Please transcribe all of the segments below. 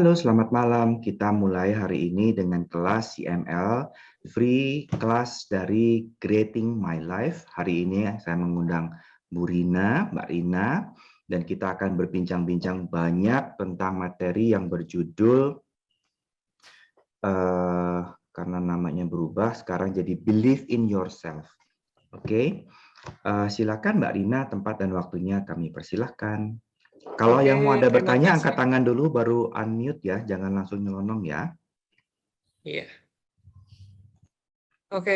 Halo, selamat malam. Kita mulai hari ini dengan kelas CML, free class dari Creating My Life. Hari ini saya mengundang Bu Rina, Mbak Rina, dan kita akan berbincang-bincang banyak tentang materi yang berjudul, karena namanya berubah, sekarang jadi Believe in Yourself. Oke, silakan Mbak Rina, tempat dan waktunya kami persilahkan. Kalau yang mau ada Terima bertanya, kasih. angkat tangan dulu, baru unmute ya, jangan langsung nyelonong ya. Iya.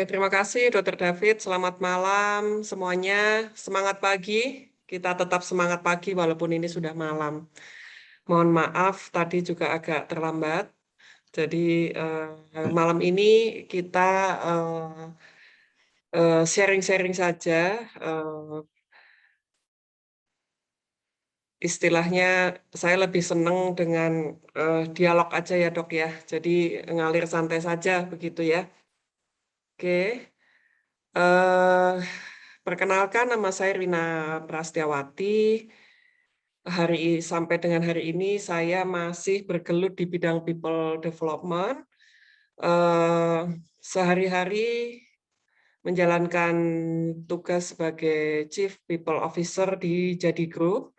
Terima kasih Dr. David. Selamat malam semuanya. Semangat pagi. Kita tetap semangat pagi walaupun ini sudah malam. Mohon maaf tadi juga agak terlambat. Jadi malam ini kita sharing-sharing saja. Istilahnya saya lebih senang dengan dialog aja ya dok ya. Jadi ngalir santai saja begitu ya. Oke. Perkenalkan, nama saya Rina Prastiawati. Sampai dengan hari ini saya masih bergelut di bidang people development. Sehari-hari menjalankan tugas sebagai Chief People Officer di Jadi Group.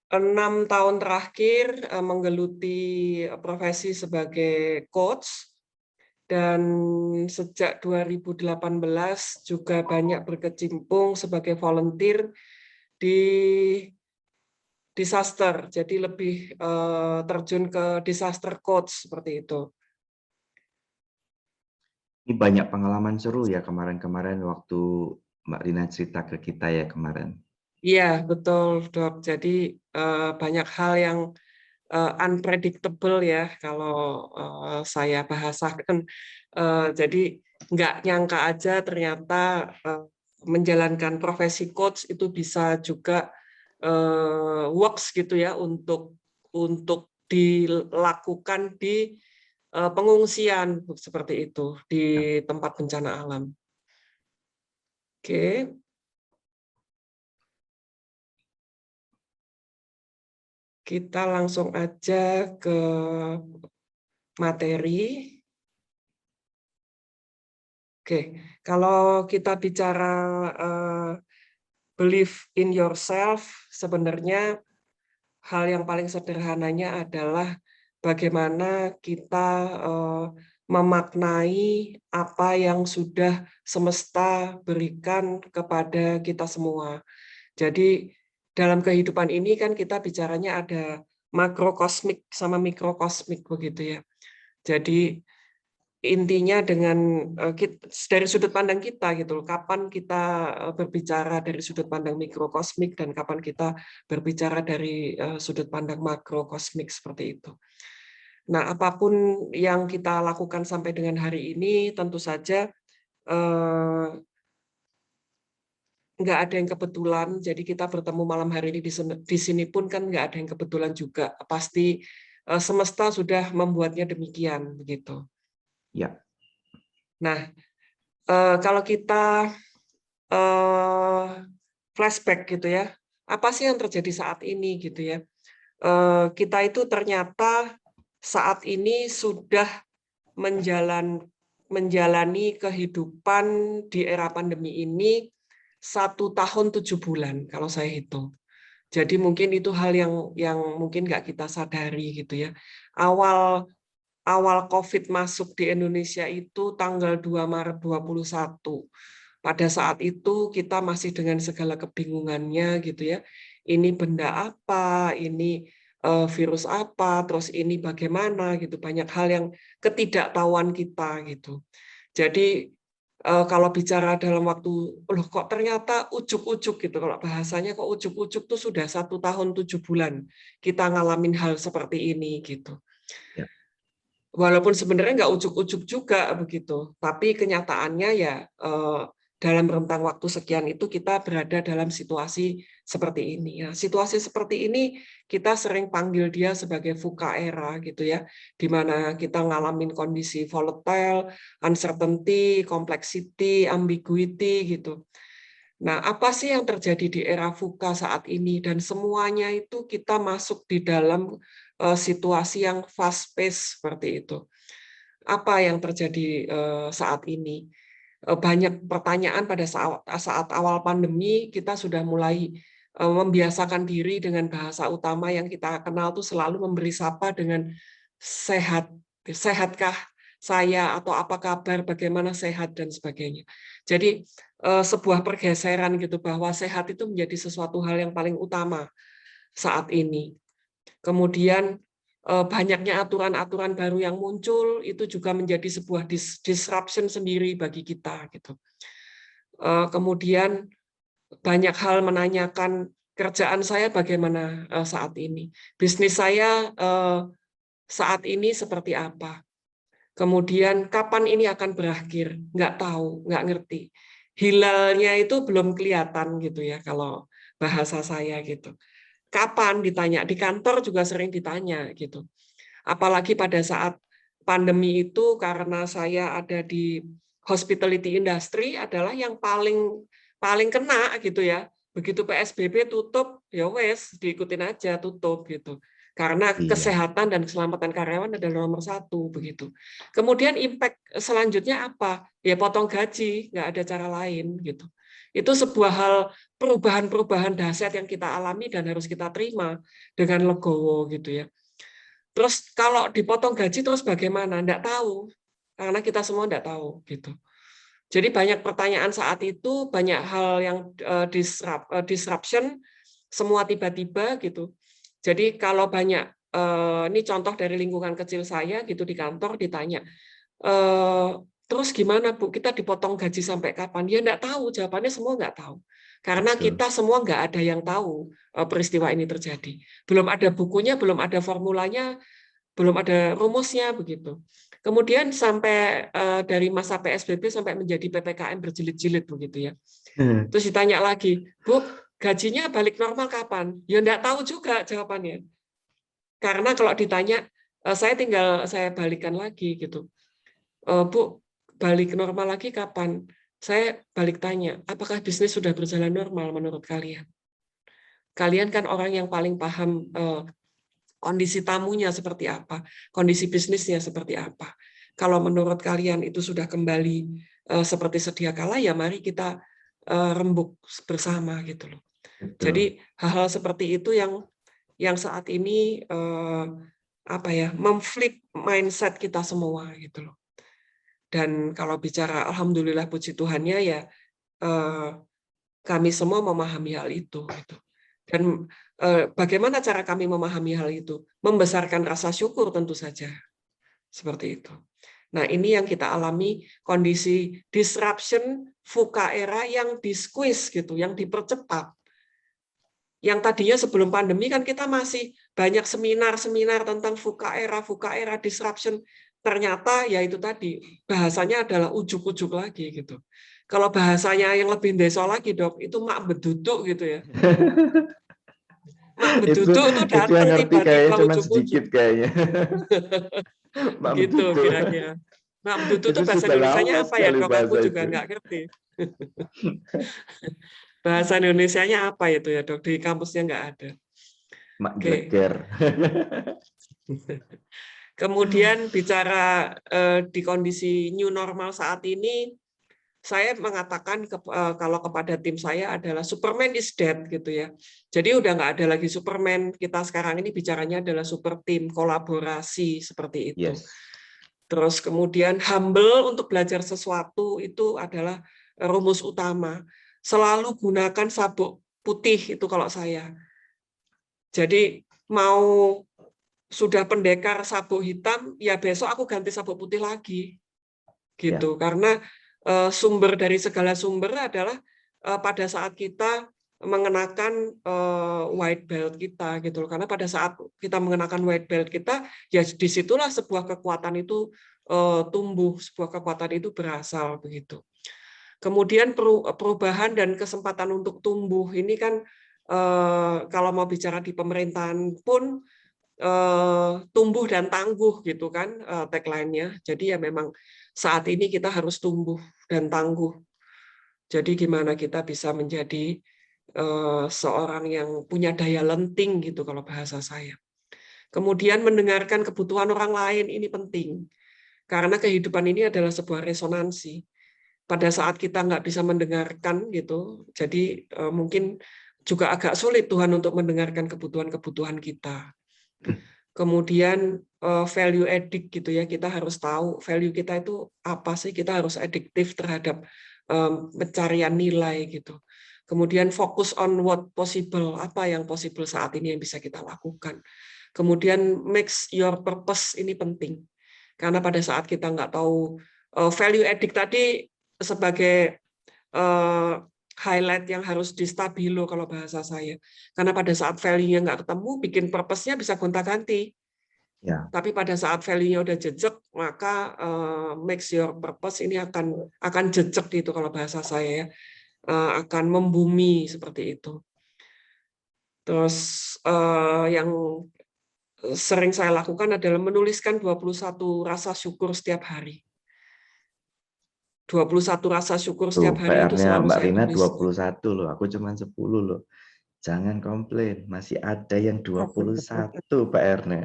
6 tahun terakhir menggeluti profesi sebagai coach. Dan sejak 2018 juga banyak berkecimpung sebagai volunteer di disaster, jadi lebih terjun ke disaster coach seperti itu. Ini banyak pengalaman seru ya kemarin-kemarin waktu Mbak Rina cerita ke kita ya kemarin. Iya, betul, Dok. Jadi banyak hal yang unpredictable ya kalau saya bahasakan. Jadi nggak nyangka aja ternyata menjalankan profesi coach itu bisa juga works gitu ya untuk dilakukan di pengungsian seperti itu di tempat bencana alam. Oke. Kita langsung aja ke materi. Oke, kalau kita bicara believe in yourself, sebenarnya hal yang paling sederhananya adalah bagaimana kita memaknai apa yang sudah semesta berikan kepada kita semua. Jadi dalam kehidupan ini kan kita bicaranya ada makrokosmik sama mikrokosmik begitu ya. Jadi intinya dari sudut pandang kita gitu, kapan kita berbicara dari sudut pandang mikrokosmik dan kapan kita berbicara dari sudut pandang makrokosmik seperti itu. Nah, apapun yang kita lakukan sampai dengan hari ini, tentu saja nggak ada yang kebetulan. Jadi kita bertemu malam hari ini di sini pun kan nggak ada yang kebetulan juga. Pasti semesta sudah membuatnya demikian begitu. Ya. Nah, kalau kita flashback gitu ya, apa sih yang terjadi saat ini gitu ya? Kita itu ternyata saat ini sudah menjalani kehidupan di era pandemi ini 1 tahun 7 bulan kalau saya hitung. Jadi mungkin itu hal yang mungkin nggak kita sadari gitu ya. Awal COVID masuk di Indonesia itu tanggal 2 Maret 21. Pada saat itu kita masih dengan segala kebingungannya gitu ya. Ini benda apa, ini virus apa, terus ini bagaimana gitu. Banyak hal yang ketidaktahuan kita gitu. Jadi kalau bicara dalam waktu, loh kok ternyata ujuk-ujuk gitu. Kalau bahasanya kok ujuk-ujuk tuh sudah 1 tahun 7 bulan kita ngalamin hal seperti ini gitu. Ya. Walaupun sebenarnya nggak ujuk-ujuk juga begitu, tapi kenyataannya ya dalam rentang waktu sekian itu kita berada dalam situasi seperti ini. Ya, situasi seperti ini kita sering panggil dia sebagai VUCA era gitu ya, di mana kita ngalamin kondisi volatile, uncertainty, complexity, ambiguity gitu. Nah, apa sih yang terjadi di era VUCA saat ini? Dan semuanya itu kita masuk di dalam situasi yang fast pace seperti itu. Apa yang terjadi saat ini? Banyak pertanyaan pada saat awal pandemi, kita sudah mulai membiasakan diri dengan bahasa utama yang kita kenal tuh selalu memberi sapa dengan sehat, sehatkah saya, atau apa kabar, bagaimana sehat, dan sebagainya. Jadi sebuah pergeseran gitu, bahwa sehat itu menjadi sesuatu hal yang paling utama saat ini. Kemudian banyaknya aturan-aturan baru yang muncul itu juga menjadi sebuah disruption sendiri bagi kita gitu. Kemudian banyak hal menanyakan kerjaan saya bagaimana saat ini, bisnis saya saat ini seperti apa. Kemudian kapan ini akan berakhir, nggak tahu, nggak ngerti. Hilalnya itu belum kelihatan gitu ya kalau bahasa saya gitu. Kapan ditanya, di kantor juga sering ditanya gitu. Apalagi pada saat pandemi itu, karena saya ada di hospitality industry, adalah yang paling kena gitu ya. Begitu PSBB tutup, ya wes diikutin aja tutup gitu. Karena Iya, kesehatan dan keselamatan karyawan adalah nomor satu begitu. Kemudian impact selanjutnya apa? Ya potong gaji, nggak ada cara lain gitu. Itu sebuah hal, perubahan-perubahan dahsyat yang kita alami dan harus kita terima dengan legowo gitu ya. Terus kalau dipotong gaji terus bagaimana? Nggak tahu, karena kita semua nggak tahu gitu. Jadi banyak pertanyaan saat itu, banyak hal yang disruption, semua tiba-tiba gitu. Jadi kalau banyak, ini contoh dari lingkungan kecil saya gitu, di kantor ditanya, terus gimana Bu, kita dipotong gaji sampai kapan? Ya nggak tahu, jawabannya semua nggak tahu. Karena betul. kita semua nggak ada yang tahu peristiwa ini terjadi. Belum ada bukunya, belum ada formulanya, belum ada rumusnya begitu. Kemudian sampai dari masa PSBB sampai menjadi PPKM berjilid-jilid begitu ya. Terus ditanya lagi, Bu, gajinya balik normal kapan? Ya nggak tahu juga jawabannya. Karena kalau ditanya, saya balikan lagi gitu. Bu, balik normal lagi kapan? Saya balik tanya, apakah bisnis sudah berjalan normal menurut kalian? Kalian kan orang yang paling paham kondisi tamunya seperti apa, kondisi bisnisnya seperti apa. Kalau menurut kalian itu sudah kembali seperti sedia kala, ya mari kita rembuk bersama gitu loh. Betul. Jadi hal-hal seperti itu yang saat ini apa ya, memflip mindset kita semua gitu loh. Dan kalau bicara alhamdulillah puji Tuhannya ya kami semua memahami hal itu gitu. Dan bagaimana cara kami memahami hal itu? Membesarkan rasa syukur tentu saja. Seperti itu. Nah, ini yang kita alami, kondisi disruption VUCA era yang di-squeeze gitu, yang dipercepat. Yang tadinya sebelum pandemi kan kita masih banyak seminar-seminar tentang VUCA era disruption. Ternyata ya itu tadi, bahasanya adalah ujuk-ujuk lagi gitu. Kalau bahasanya yang lebih deso lagi, Dok, itu mak beduduk gitu ya. Mak itu beduduk tuh itu yang datang ngerti kayaknya tiba-tiba cuma sedikit ujuk-ujuk. kayaknya. Mak Begitu Betutu. kira-kira. Mak beduduk Itu itu bahasa sudah lama Indonesianya apa ya, sekali Dok? Aku bahasa juga itu. nggak ngerti. Bahasa Indonesianya apa itu ya, Dok? Di kampusnya nggak ada. Mak Oke. Geleger. Kemudian bicara di kondisi new normal saat ini, saya mengatakan kalau kepada tim saya adalah Superman is dead gitu ya. Jadi udah nggak ada lagi Superman. Kita sekarang ini bicaranya adalah super team, kolaborasi seperti itu. Yes. Terus kemudian humble untuk belajar sesuatu itu adalah rumus utama. Selalu gunakan sabuk putih itu kalau saya. Jadi mau sudah pendekar sabuk hitam, ya besok aku ganti sabuk putih lagi. Ya. Gitu. Karena sumber dari segala sumber adalah pada saat kita mengenakan white belt kita gitu loh. Karena pada saat kita mengenakan white belt kita, ya disitulah sebuah kekuatan itu tumbuh, sebuah kekuatan itu berasal begitu. Kemudian perubahan dan kesempatan untuk tumbuh ini kan kalau mau bicara di pemerintahan pun tumbuh dan tangguh gitu kan tagline-nya. Jadi ya memang saat ini kita harus tumbuh dan tangguh. Jadi gimana kita bisa menjadi seorang yang punya daya lenting gitu kalau bahasa saya. Kemudian mendengarkan kebutuhan orang lain, ini penting. Karena kehidupan ini adalah sebuah resonansi. Pada saat kita nggak bisa mendengarkan gitu, jadi mungkin juga agak sulit Tuhan untuk mendengarkan kebutuhan-kebutuhan kita. Kemudian value addict gitu ya, kita harus tahu value kita itu apa sih, kita harus adiktif terhadap pencarian nilai gitu. Kemudian fokus on what possible, apa yang possible saat ini yang bisa kita lakukan. Kemudian makes your purpose, ini penting. Karena pada saat kita nggak tahu value addict tadi sebagai highlight yang harus di stabilo kalau bahasa saya. Karena pada saat value-nya nggak ketemu, bikin purpose-nya bisa gonta-ganti. Ya. Tapi pada saat value-nya udah jejak, maka makes your purpose ini akan jejak gitu kalau bahasa saya ya. Akan membumi seperti itu. Terus yang sering saya lakukan adalah menuliskan 21 rasa syukur setiap hari. 21 rasa syukur setiap hari itu PR-nya selalu Mbak saya Rina tulis. 21 loh, aku cuma 10 loh. Jangan komplain, masih ada yang 21 PR-nya.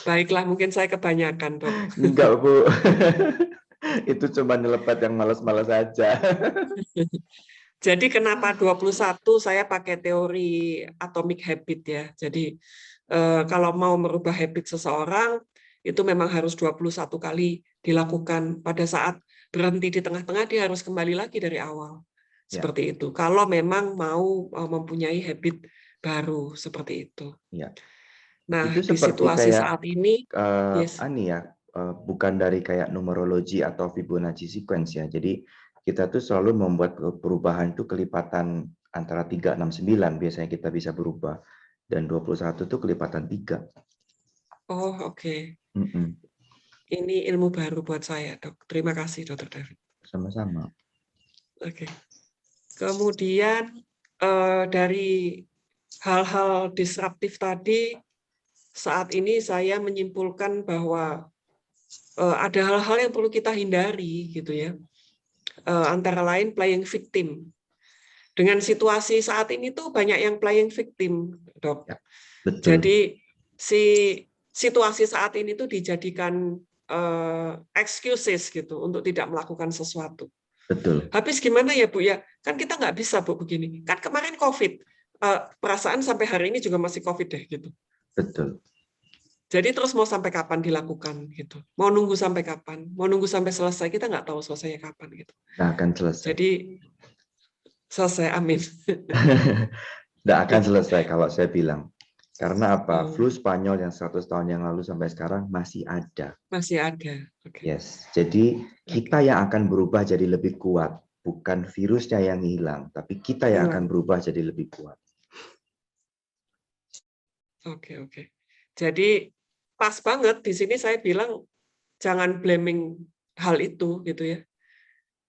Baiklah, mungkin saya kebanyakan, Dok. Enggak, Bu. Itu cuma nyelepet yang malas-malas aja. Jadi kenapa 21 saya pakai teori atomic habit ya. Jadi kalau mau merubah habit seseorang, itu memang harus 21 kali dilakukan. Pada saat berhenti di tengah-tengah, dia harus kembali lagi dari awal. Ya. Seperti itu. Kalau memang mau mempunyai habit baru, seperti itu. Ya. Nah, Itu di seperti situasi kayak saat ini, yes. bukan dari kayak numerologi atau Fibonacci sequence ya. Jadi kita tuh selalu membuat perubahan itu kelipatan antara 3, 6, 9 biasanya kita bisa berubah. Dan 21 itu kelipatan 3. Oh, oke. Mm-mm. Ini ilmu baru buat saya, Dok. Terima kasih, Dr. David. Sama-sama. Oke. Kemudian dari hal-hal disruptif tadi, saat ini saya menyimpulkan bahwa ada hal-hal yang perlu kita hindari, gitu ya. Antara lain playing victim. Dengan situasi saat ini tuh banyak yang playing victim, Dok. Ya, betul. Jadi situasi saat ini tuh dijadikan excuses gitu untuk tidak melakukan sesuatu. Betul. Habis gimana ya Bu ya? Kan kita nggak bisa Bu begini. Kan kemarin COVID, perasaan sampai hari ini juga masih COVID deh gitu. Betul. Jadi terus mau sampai kapan dilakukan gitu? Mau nunggu sampai kapan? Mau nunggu sampai selesai? Kita nggak tahu selesainya kapan gitu. Nggak akan selesai. Jadi selesai, amin. Nggak akan selesai kalau saya bilang. Karena apa? Oh. Flu Spanyol yang 100 tahun yang lalu sampai sekarang masih ada. Masih ada. Okay. Yes. Jadi kita yang akan berubah jadi lebih kuat. Bukan virusnya yang hilang, tapi kita yang akan berubah jadi lebih kuat. Oke. Jadi pas banget di sini saya bilang jangan blaming hal itu gitu ya.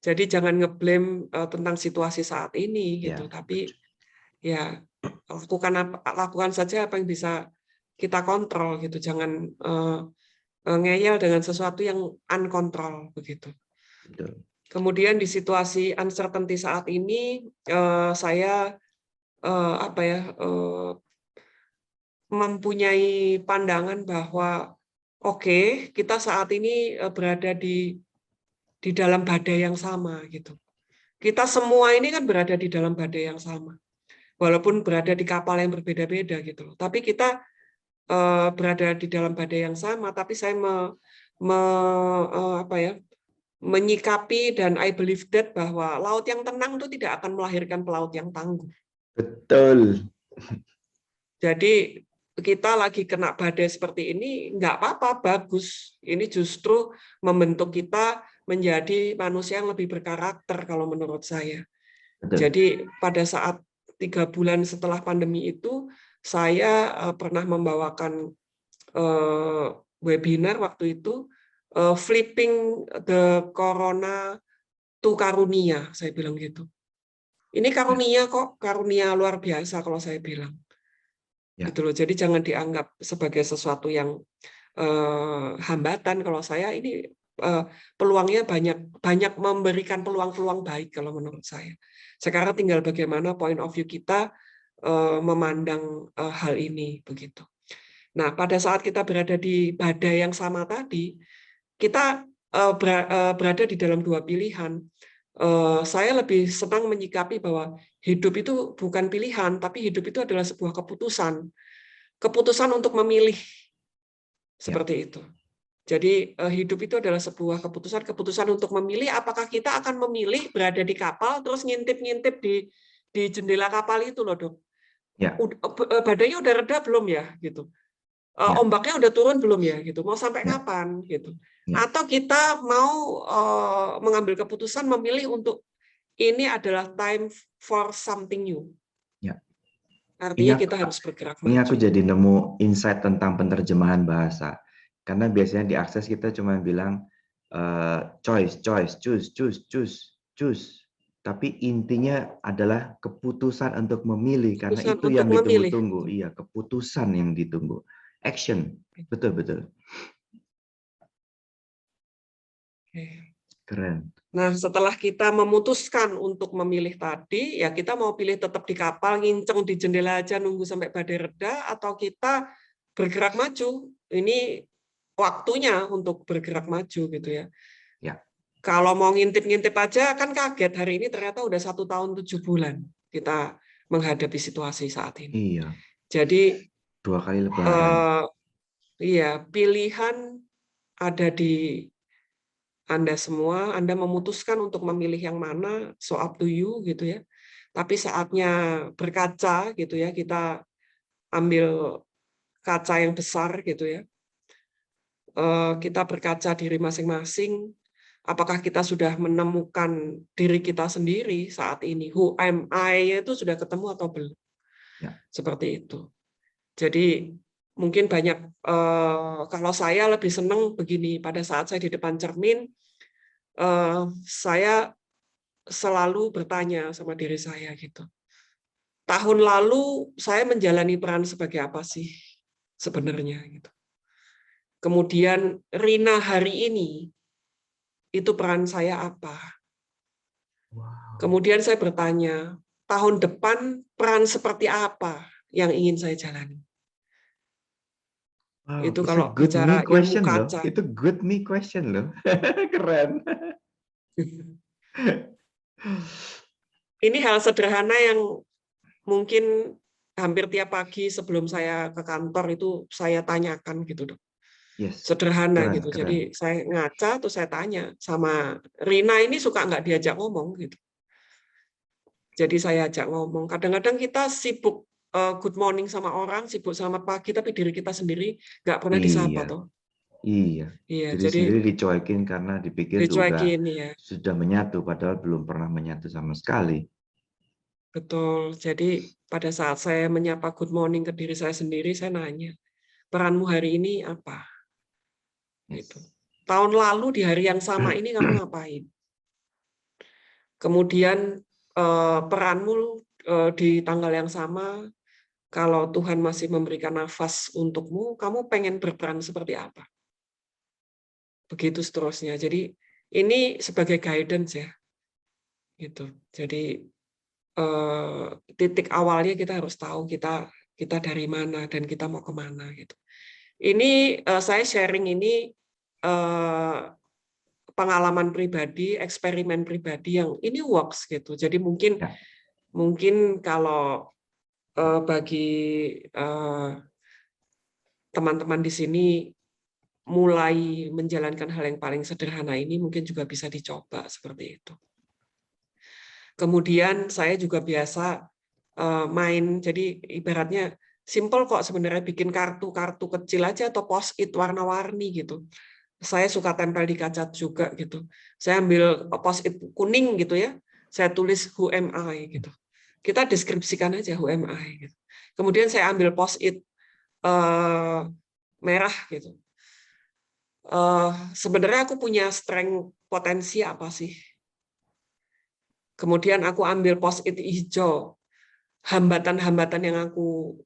Jadi jangan ngeblame tentang situasi saat ini gitu, tapi ya lakukan saja apa yang bisa kita kontrol gitu. Jangan ngeyel dengan sesuatu yang unkontrol begitu. Betul. Kemudian di situasi uncertainty saat ini saya mempunyai pandangan bahwa oke, kita saat ini berada di dalam badai yang sama gitu. Kita semua ini kan berada di dalam badai yang sama. Walaupun berada di kapal yang berbeda-beda gitu. Tapi kita berada di dalam badai yang sama, tapi saya menyikapi dan I believe that bahwa laut yang tenang itu tidak akan melahirkan pelaut yang tangguh. Betul. Jadi kita lagi kena badai seperti ini, nggak apa-apa, bagus. Ini justru membentuk kita menjadi manusia yang lebih berkarakter kalau menurut saya. Betul. Jadi pada saat 3 bulan setelah pandemi itu, saya pernah membawakan webinar waktu itu, flipping the corona to karunia, saya bilang gitu. Ini karunia kok, karunia luar biasa kalau saya bilang. Ya. Gitu loh. Jadi jangan dianggap sebagai sesuatu yang hambatan. Kalau saya ini peluangnya banyak memberikan peluang-peluang baik kalau menurut saya. Sekarang tinggal bagaimana point of view kita memandang hal ini begitu. Nah, pada saat kita berada di badai yang sama tadi, kita berada di dalam dua pilihan. Saya lebih senang menyikapi bahwa hidup itu bukan pilihan, tapi hidup itu adalah sebuah keputusan. Keputusan untuk memilih, seperti itu. Jadi hidup itu adalah sebuah keputusan untuk memilih apakah kita akan memilih berada di kapal terus ngintip-ngintip di jendela kapal itu loh, Dok. Ya. Badainya udah reda belum ya gitu. Ya. Ombaknya udah turun belum ya gitu. Mau sampai Ya. kapan gitu. Ya. Atau kita mau mengambil keputusan memilih untuk ini adalah time for something new. Ya. Artinya kita harus bergerak Ini aku maju. jadi nemu insight tentang penerjemahan bahasa. Karena biasanya di akses kita cuma bilang choice, choose. Tapi intinya adalah keputusan untuk memilih, karena Keputusan itu untuk yang memilih. ditunggu-tunggu. Iya, keputusan yang ditunggu. Action, betul-betul. Keren. Nah, setelah kita memutuskan untuk memilih tadi, ya kita mau pilih tetap di kapal, nginceng di jendela aja, nunggu sampai badai reda, atau kita bergerak maju. Ini waktunya untuk bergerak maju gitu ya. Ya. Kalau mau ngintip-ngintip aja, kan kaget. Hari ini ternyata udah 1 tahun 7 bulan kita menghadapi situasi saat ini. Iya. Jadi 2 kali lebaran. Iya, pilihan ada di Anda semua. Anda memutuskan untuk memilih yang mana, so up to you gitu ya. Tapi saatnya berkaca gitu ya, kita ambil kaca yang besar gitu ya. Kita berkaca diri masing-masing. Apakah kita sudah menemukan diri kita sendiri saat ini? Who am I itu sudah ketemu atau belum? Ya. Seperti itu. Jadi mungkin banyak, kalau saya lebih senang begini, pada saat saya di depan cermin, saya selalu bertanya sama diri saya gitu. Tahun lalu saya menjalani peran sebagai apa sih sebenarnya gitu. Kemudian Rina hari ini itu peran saya apa? Wow. Kemudian saya bertanya, tahun depan peran seperti apa yang ingin saya jalani? Wow, Itu it's a kalau good bicara me ilmu question loh. kaca. Itu good me question loh. Keren. Ini hal sederhana yang mungkin hampir tiap pagi sebelum saya ke kantor itu saya tanyakan gitu, Dok. Yes. Sederhana Keren, gitu. keren. Jadi saya ngaca terus saya tanya sama Rina, ini suka nggak diajak ngomong gitu. Jadi saya ajak ngomong. Kadang-kadang kita sibuk good morning sama orang, sibuk sama pagi, tapi diri kita sendiri nggak pernah disapa Iya. toh. Iya. Iya, Jadi jadi sendiri dicuekin karena dipikir dicuekin ya. sudah menyatu, padahal belum pernah menyatu sama sekali. Betul. Jadi pada saat saya menyapa good morning ke diri saya sendiri, saya nanya, peranmu hari ini apa? Gitu. Yes. Tahun lalu di hari yang sama ini kamu ngapain? Kemudian peranmu di tanggal yang sama, kalau Tuhan masih memberikan nafas untukmu, kamu pengen berperan seperti apa? Begitu seterusnya. Jadi ini sebagai guidance ya, gitu. Jadi titik awalnya kita harus tahu kita dari mana dan kita mau kemana gitu. Ini saya sharing ini pengalaman pribadi, eksperimen pribadi yang ini works gitu. Jadi mungkin kalau bagi teman-teman di sini mulai menjalankan hal yang paling sederhana ini mungkin juga bisa dicoba seperti itu. Kemudian saya juga biasa main, jadi ibaratnya simple kok sebenarnya, bikin kartu-kartu kecil aja atau post-it warna-warni gitu. Saya suka tempel di kaca juga gitu. Saya ambil post-it kuning gitu ya, saya tulis who am I gitu. Kita deskripsikan aja who am I gitu. Kemudian saya ambil post-it merah gitu. Sebenarnya aku punya strength potensi apa sih? Kemudian aku ambil post-it hijau, hambatan-hambatan yang aku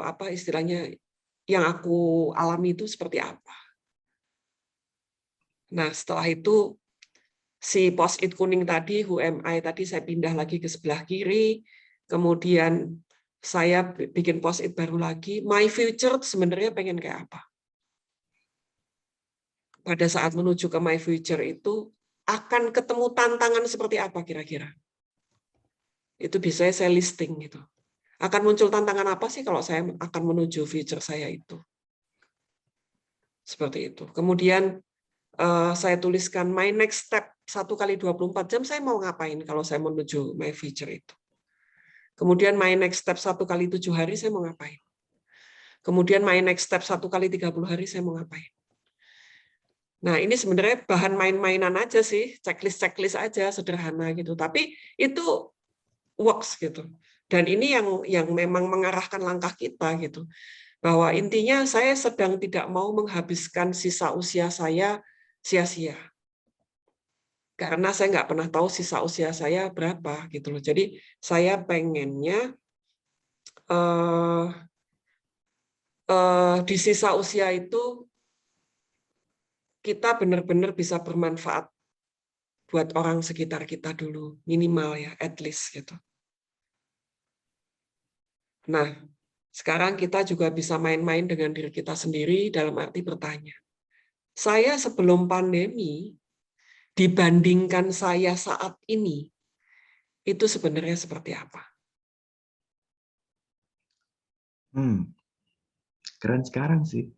apa istilahnya yang aku alami itu seperti apa. Nah, setelah itu si post-it kuning tadi, who am I tadi, saya pindah lagi ke sebelah kiri. Kemudian saya bikin post-it baru lagi, my future sebenarnya pengen kayak apa. Pada saat menuju ke my future itu, akan ketemu tantangan seperti apa kira-kira. Itu biasanya saya listing gitu. Akan muncul tantangan apa sih kalau saya akan menuju future saya itu. Seperti itu. Kemudian saya tuliskan my next step 1 kali 24 jam saya mau ngapain kalau saya menuju my future itu. Kemudian my next step 1 kali 7 hari saya mau ngapain. Kemudian my next step 1 kali 30 hari saya mau ngapain. Nah, ini sebenarnya bahan main-mainan aja sih, checklist aja sederhana gitu. Tapi itu works gitu. Dan ini yang memang mengarahkan langkah kita gitu. Bahwa intinya saya sedang tidak mau menghabiskan sisa usia saya sia-sia. Karena saya nggak pernah tahu sisa usia saya berapa gitu loh. Jadi saya pengennya di sisa usia itu kita benar-benar bisa bermanfaat buat orang sekitar kita dulu, minimal ya, at least gitu. Nah, sekarang kita juga bisa main-main dengan diri kita sendiri dalam arti bertanya. Saya sebelum pandemi, dibandingkan saya saat ini, itu sebenarnya seperti apa? Keren sekarang sih.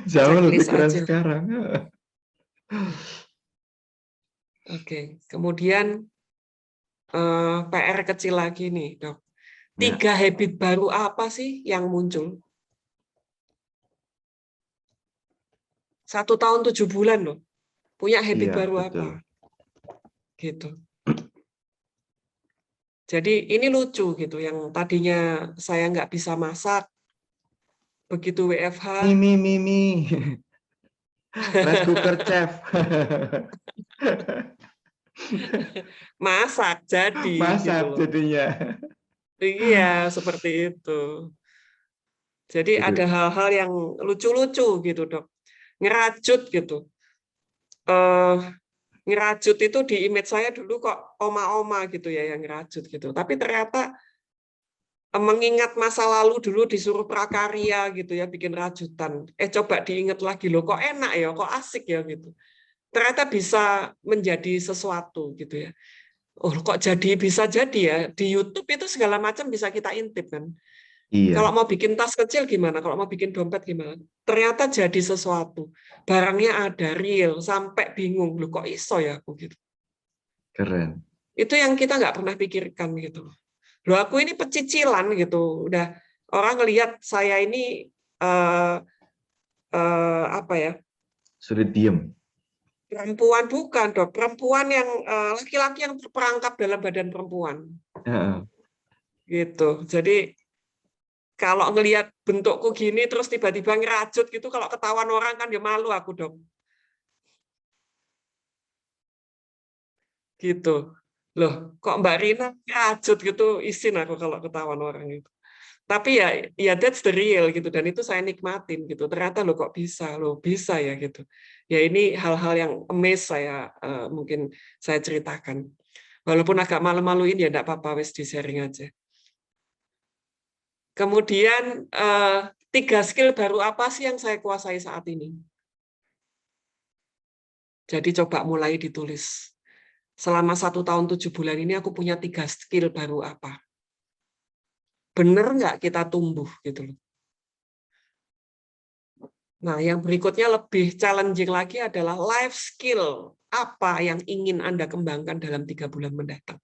Jauh lebih Checklist keren aja. sekarang. Oke, kemudian PR kecil lagi nih, Dok. Ya. 3 habit baru apa sih yang muncul? 1 tahun 7 bulan loh. Punya habit Iya, baru betul. apa? Gitu. Jadi ini lucu gitu, yang tadinya saya nggak bisa masak, begitu WFH, Mimi. Rice cooker chef. masak jadi gitu Masak loh. jadinya. Iya, seperti itu. Jadi Itu. ada hal-hal yang lucu-lucu gitu, Dok. Ngerajut gitu. Ngerajut itu di image saya dulu kok oma-oma gitu ya yang ngerajut gitu. Tapi ternyata mengingat masa lalu dulu disuruh prakarya gitu ya, bikin rajutan. Coba diingat lagi loh, kok enak ya, kok asik ya gitu. Ternyata bisa menjadi sesuatu gitu ya. Oh, kok bisa jadi ya, di YouTube itu segala macam bisa kita intip kan. Kalau Iya, mau bikin tas kecil gimana, kalau mau bikin dompet gimana. Ternyata jadi sesuatu. Barangnya ada, real, sampai bingung. Loh kok iso ya aku gitu. keren. Itu yang kita nggak pernah pikirkan gitu. Loh aku ini pecicilan gitu. Udah orang ngelihat saya ini apa ya, Sudah diem. perempuan bukan dok, perempuan yang laki-laki yang terperangkap dalam badan perempuan gitu. Jadi kalau ngelihat bentukku gini terus tiba-tiba ngerajut gitu, kalau ketahuan orang kan ya malu aku dok. Gitu. Loh, kok Mbak Rina ngerajut gitu, isin aku kalau ketahuan orang itu. Tapi ya that's the real gitu, dan itu saya nikmatin gitu. Ternyata lo kok bisa ya gitu. Ya ini hal-hal yang amaze saya mungkin saya ceritakan. Walaupun agak malu-maluin ya enggak apa-apa, wes di sharing aja. Kemudian 3 skill baru apa sih yang saya kuasai saat ini? Jadi coba mulai ditulis. Selama 1 tahun 7 bulan ini aku punya 3 skill baru apa? Bener nggak kita tumbuh gitu loh. Nah, yang berikutnya lebih challenging lagi adalah life skill. Apa yang ingin Anda kembangkan dalam 3 bulan mendatang?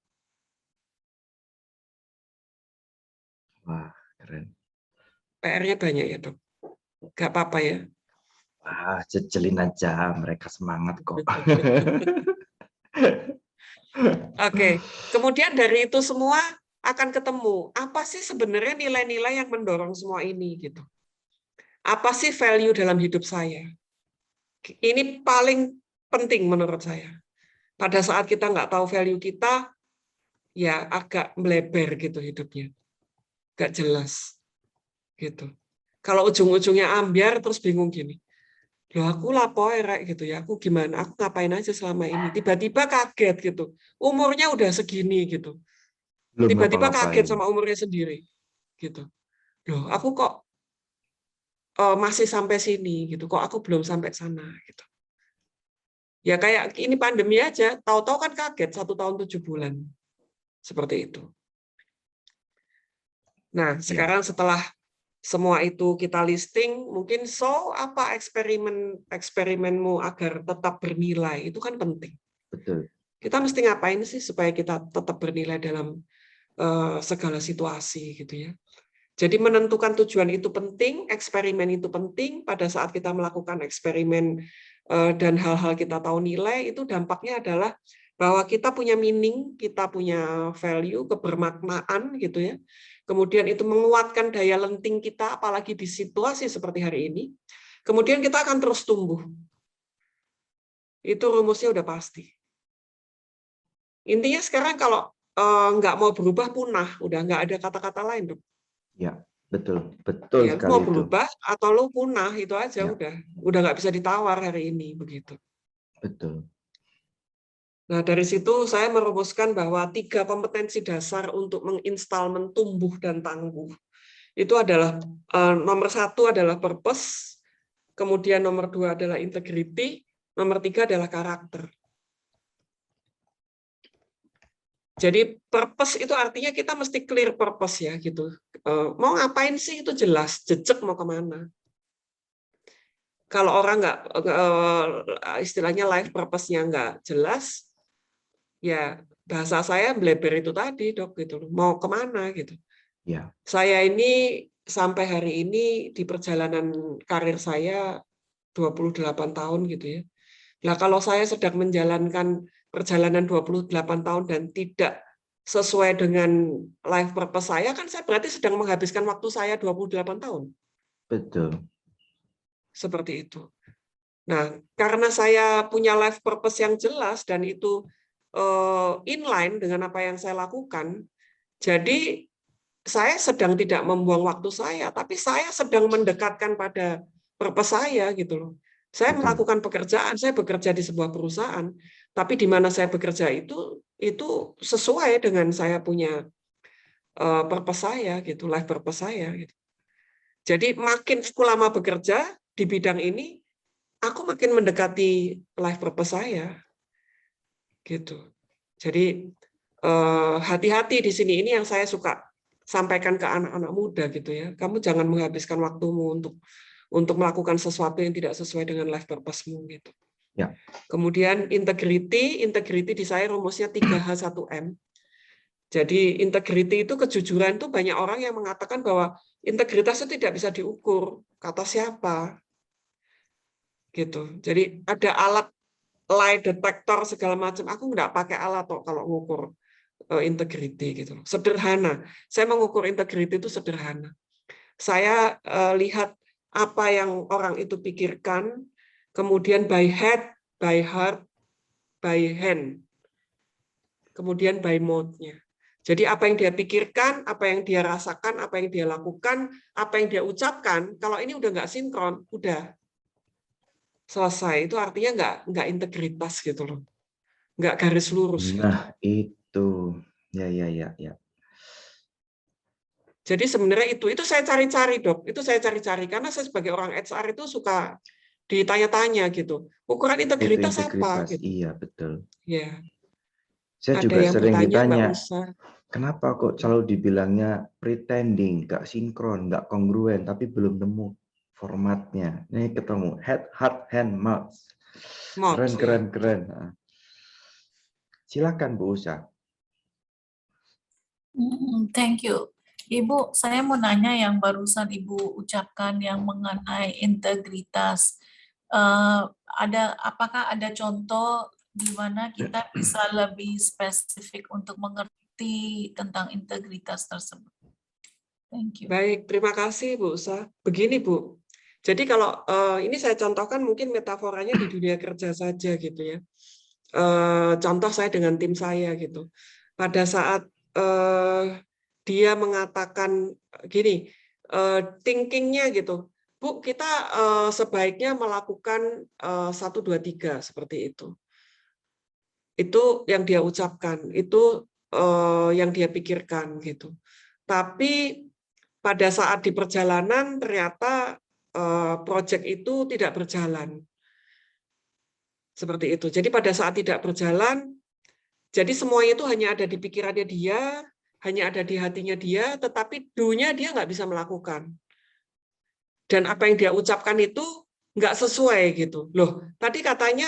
Wah, keren. PR-nya banyak ya, Dok. Nggak apa-apa ya. Wah, jejelin aja. Mereka semangat kok. Oke. Kemudian dari itu semua akan ketemu. Apa sih sebenarnya nilai-nilai yang mendorong semua ini? Gitu. Apa sih value dalam hidup saya? Ini paling penting menurut saya. Pada saat kita nggak tahu value kita, ya agak melebar gitu hidupnya. Nggak jelas. Gitu. Kalau ujung-ujungnya ambiar, terus bingung gini. Loh aku lapo rek gitu ya, aku gimana, aku ngapain aja selama ini. Tiba-tiba kaget gitu, umurnya udah segini gitu. Belum Tiba-tiba kaget ngapa-ngapain. sama umurnya sendiri gitu. Loh aku kok masih sampai sini gitu, kok aku belum sampai sana gitu. Ya kayak ini pandemi aja, tahu-tahu kan kaget 1 tahun 7 bulan. Seperti itu. Nah, Ya, sekarang setelah semua itu kita listing, mungkin apa eksperimenmu agar tetap bernilai, itu kan penting. betul. Kita mesti ngapain sih supaya kita tetap bernilai dalam segala situasi gitu ya. Jadi menentukan tujuan itu penting, eksperimen itu penting. Pada saat kita melakukan eksperimen dan hal-hal kita tahu nilai, itu dampaknya adalah bahwa kita punya meaning, kita punya value, kebermaknaan gitu ya. Kemudian itu menguatkan daya lenting kita, apalagi di situasi seperti hari ini. Kemudian kita akan terus tumbuh. Itu rumusnya udah pasti. Intinya sekarang kalau nggak mau berubah punah, udah nggak ada kata-kata lain, Dok. Ya, betul. Betul Ya, lu sekali mau itu. berubah atau lu punah, itu aja Ya, udah nggak bisa ditawar hari ini begitu. betul. Nah dari situ saya merumuskan bahwa 3 kompetensi dasar untuk menginstal tumbuh dan tangguh itu adalah nomor 1 adalah purpose, kemudian nomor 2 adalah integrity, nomor 3 adalah karakter. Jadi purpose itu artinya kita mesti clear purpose ya gitu. Mau ngapain sih itu jelas, jejak mau kemana. Kalau orang nggak istilahnya life purpose-nya nggak jelas, ya bahasa saya bleber itu tadi, Dok, gitu. Mau kemana gitu. Ya, Saya ini sampai hari ini di perjalanan karir saya 28 tahun gitu ya. Nah, kalau saya sedang menjalankan perjalanan 28 tahun dan tidak sesuai dengan life purpose saya, kan saya berarti sedang menghabiskan waktu saya 28 tahun. betul. Seperti itu. Nah, karena saya punya life purpose yang jelas dan itu inline dengan apa yang saya lakukan, jadi saya sedang tidak membuang waktu saya, tapi saya sedang mendekatkan pada purpose saya gitu loh. Saya Betul. melakukan pekerjaan, saya bekerja di sebuah perusahaan, tapi di mana saya bekerja itu sesuai dengan saya punya purpose saya gitu, life purpose saya gitu. Jadi makin aku lama bekerja di bidang ini, aku makin mendekati life purpose saya gitu. Jadi hati-hati di sini, ini yang saya suka sampaikan ke anak-anak muda gitu ya. Kamu jangan menghabiskan waktumu untuk melakukan sesuatu yang tidak sesuai dengan life purpose-mu gitu. Ya, Kemudian integrity di saya rumusnya 3H1M. Jadi integrity itu kejujuran, itu banyak orang yang mengatakan bahwa integritas itu tidak bisa diukur. Kata siapa? Gitu. Jadi ada alat lie detector segala macam. Aku nggak pakai alat kok kalau ngukur integrity gitu. Sederhana. Saya mengukur integrity itu sederhana. Saya lihat apa yang orang itu pikirkan, kemudian by head, by heart, by hand, kemudian by mouth-nya. Jadi apa yang dia pikirkan, apa yang dia rasakan, apa yang dia lakukan, apa yang dia ucapkan, kalau ini udah nggak sinkron, udah selesai. Itu artinya nggak integritas gitu loh, nggak garis lurus gitu. nah itu. Ya, ya, ya, ya. Jadi sebenarnya itu saya cari-cari, Dok. Itu saya cari-cari karena saya sebagai orang HR itu suka ditanya-tanya gitu. Ukuran Itu integritas apa integritas. gitu. Iya, betul. Ya, Saya ada juga yang sering bertanya Mbak ditanya, Usa. kenapa kok selalu dibilangnya pretending, nggak sinkron, nggak kongruen, tapi belum nemu formatnya. Ini ketemu head, heart, hand, mouth. Keren, Mouth keren, ya, betul. keren. Silakan Bu Usa. Thank you. Ibu, saya mau nanya yang barusan Ibu ucapkan yang mengenai integritas. Apakah ada contoh di mana kita bisa lebih spesifik untuk mengerti tentang integritas tersebut? Thank you. Baik, terima kasih Bu Usa. Begini Bu, jadi kalau ini saya contohkan mungkin metaforanya di dunia kerja saja gitu ya. Contoh saya dengan tim saya gitu. Pada saat dia mengatakan gini, thinkingnya gitu, Bu, kita sebaiknya melakukan 1, 2, 3 seperti itu. Itu yang dia ucapkan, itu yang dia pikirkan gitu. Tapi pada saat di perjalanan ternyata proyek itu tidak berjalan. Seperti itu. Jadi pada saat tidak berjalan, jadi semuanya itu hanya ada di pikirannya dia, hanya ada di hatinya dia, tetapi do-nya dia nggak bisa melakukan. Dan apa yang dia ucapkan itu nggak sesuai gitu. Loh, tadi katanya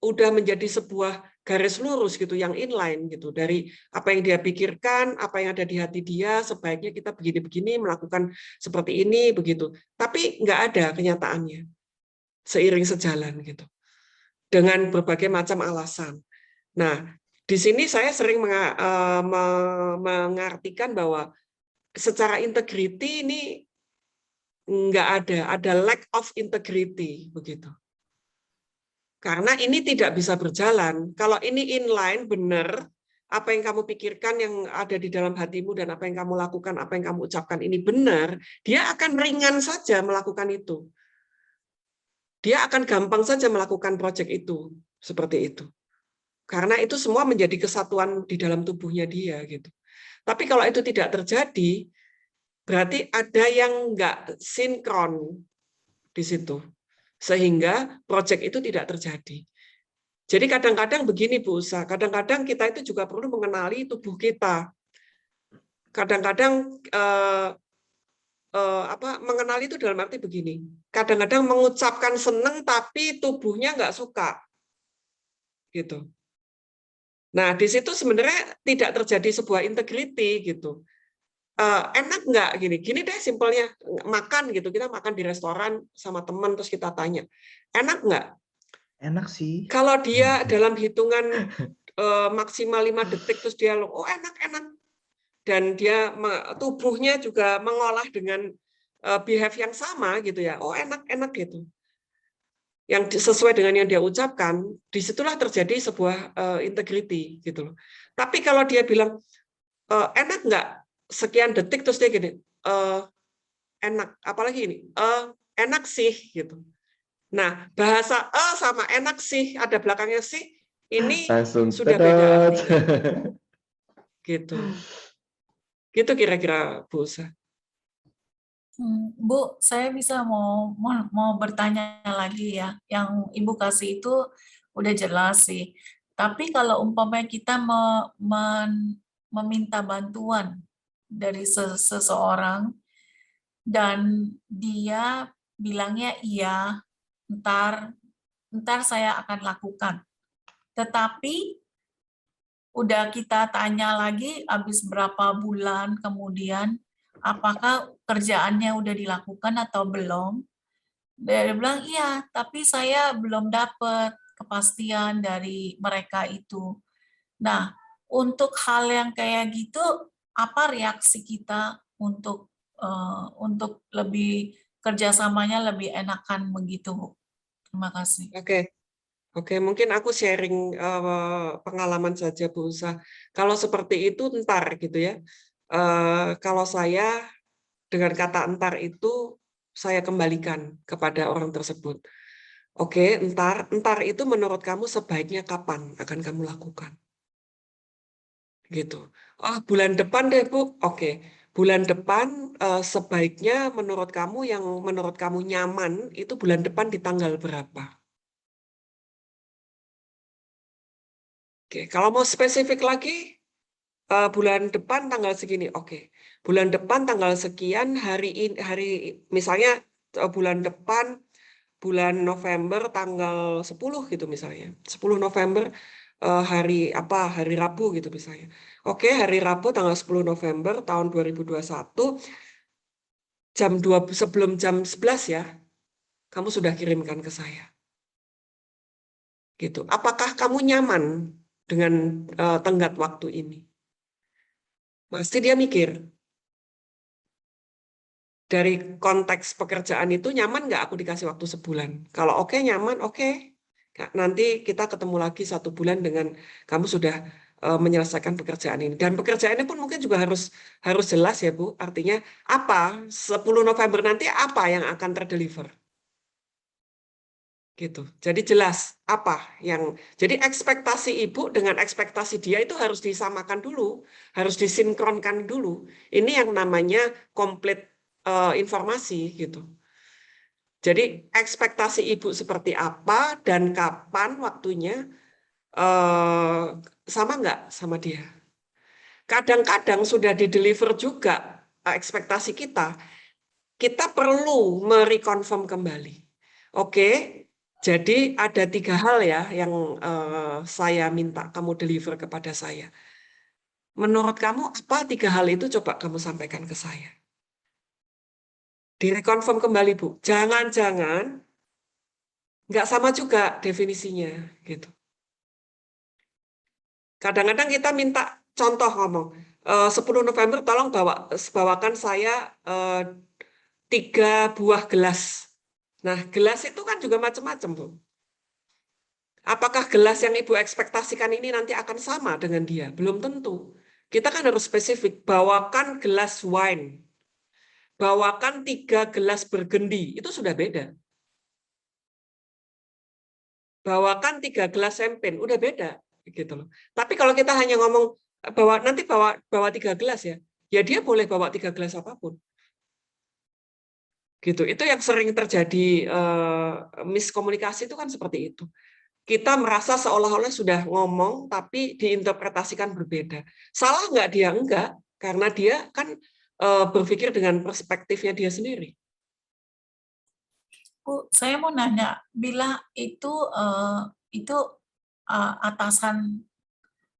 udah menjadi sebuah garis lurus gitu yang inline gitu dari apa yang dia pikirkan, apa yang ada di hati dia, sebaiknya kita begini-begini melakukan seperti ini begitu. Tapi nggak ada kenyataannya seiring sejalan gitu dengan berbagai macam alasan. Nah, di sini saya sering mengartikan bahwa secara integrity ini nggak ada lack of integrity begitu. Karena ini tidak bisa berjalan. Kalau ini inline, benar, apa yang kamu pikirkan yang ada di dalam hatimu dan apa yang kamu lakukan, apa yang kamu ucapkan ini benar, dia akan ringan saja melakukan itu. Dia akan gampang saja melakukan proyek itu, seperti itu. Karena itu semua menjadi kesatuan di dalam tubuhnya dia. Gitu. Tapi kalau itu tidak terjadi, berarti ada yang nggak sinkron di situ. Sehingga proyek itu tidak terjadi. Jadi kadang-kadang begini Bu Usa, kadang-kadang kita itu juga perlu mengenali tubuh kita. Kadang-kadang mengenali itu dalam arti begini. Kadang-kadang mengucapkan senang tapi tubuhnya nggak suka, gitu. Nah di situ sebenarnya tidak terjadi sebuah integrity gitu. Enak nggak gini deh simpelnya makan gitu, kita makan di restoran sama teman terus kita tanya, enak nggak? Enak sih. Kalau dia dalam hitungan maksimal 5 detik terus dia oh enak dan dia tubuhnya juga mengolah dengan behave yang sama gitu ya, oh enak gitu, yang sesuai dengan yang dia ucapkan, disitulah terjadi sebuah integrity gitu loh. Tapi kalau dia bilang enak nggak sekian detik terus dia gini enak, apalagi ini enak sih gitu. Nah bahasa sama enak sih ada belakangnya sih ini langsung sudah beda artinya gitu. Gitu kira-kira Bu Usa. Bu, saya bisa mau bertanya lagi ya. Yang Ibu kasih itu udah jelas sih. Tapi kalau umpamanya kita meminta bantuan dari seseorang dan dia bilangnya iya, ntar saya akan lakukan. Tetapi udah kita tanya lagi habis berapa bulan kemudian apakah kerjaannya udah dilakukan atau belum. Dia bilang iya, tapi saya belum dapat kepastian dari mereka itu. Nah, untuk hal yang kayak gitu, apa reaksi kita untuk lebih kerjasamanya lebih enakan begitu, Bu? Terima kasih. Oke, mungkin aku sharing pengalaman saja Bu Usa. Kalau seperti itu entar gitu ya. Kalau saya dengan kata entar itu saya kembalikan kepada orang tersebut. Oke, entar itu menurut kamu sebaiknya kapan akan kamu lakukan? Gitu. Oh, bulan depan deh Bu. Oke, bulan depan sebaiknya menurut kamu yang menurut kamu nyaman itu bulan depan di tanggal berapa? Oke, kalau mau spesifik lagi, bulan depan tanggal segini. Oke, bulan depan tanggal sekian hari misalnya bulan depan bulan November tanggal 10 gitu misalnya. 10 November hari Rabu gitu misalnya. Oke, hari Rabu tanggal 10 November tahun 2021 jam 2 sebelum jam 11 ya. Kamu sudah kirimkan ke saya. Gitu. Apakah kamu nyaman dengan tenggat waktu ini? Pasti dia mikir. Dari konteks pekerjaan itu nyaman nggak aku dikasih waktu sebulan? Kalau oke, nyaman, oke. Nanti kita ketemu lagi 1 bulan dengan kamu sudah menyelesaikan pekerjaan ini. Dan pekerjaannya pun mungkin juga harus jelas ya Bu. Artinya apa 10 November nanti apa yang akan terdeliver. Gitu. Jadi jelas apa yang jadi ekspektasi ibu dengan ekspektasi dia itu harus disamakan dulu, harus disinkronkan dulu. Ini yang namanya komplit informasi gitu. Jadi ekspektasi ibu seperti apa dan kapan waktunya sama nggak sama dia. Kadang-kadang sudah di-deliver juga ekspektasi kita perlu mereconfirm kembali. Oke, jadi ada 3 hal ya yang saya minta kamu deliver kepada saya. Menurut kamu apa 3 hal itu? Coba kamu sampaikan ke saya. Direkonfirm kembali Bu. Jangan-jangan nggak sama juga definisinya gitu. Kadang-kadang kita minta contoh ngomong 10 November tolong bawakan saya 3 buah gelas. Nah, gelas itu kan juga macam-macam, Bu. Apakah gelas yang Ibu ekspektasikan ini nanti akan sama dengan dia? Belum tentu. Kita kan harus spesifik, bawakan gelas wine. Bawakan 3 gelas burgundy, itu sudah beda. Bawakan 3 gelas champagne, udah beda. Gitu loh. Tapi kalau kita hanya ngomong, nanti bawa 3 gelas ya, ya dia boleh bawa 3 gelas apapun. Gitu. Itu yang sering terjadi miskomunikasi itu kan seperti itu. Kita merasa seolah-olah sudah ngomong tapi diinterpretasikan berbeda. Salah nggak dia? Enggak, karena dia kan berpikir dengan perspektifnya dia sendiri. Bu, saya mau nanya, bila itu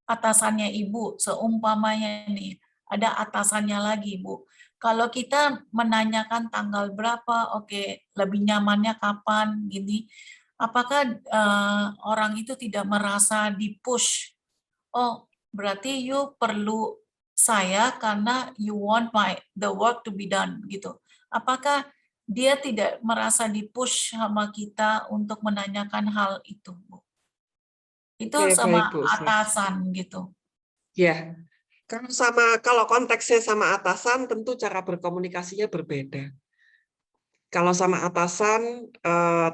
atasannya Ibu, seumpamanya nih, ada atasannya lagi, Bu. Kalau kita menanyakan tanggal berapa, oke, lebih nyamannya kapan, gini, apakah orang itu tidak merasa di-push? Oh, berarti you perlu saya karena you want the work to be done, gitu. Apakah dia tidak merasa di-push sama kita untuk menanyakan hal itu, Bu? Itu Oke, sama baik, Bu. atasan gitu. Ya, kalau konteksnya sama atasan, tentu cara berkomunikasinya berbeda. Kalau sama atasan,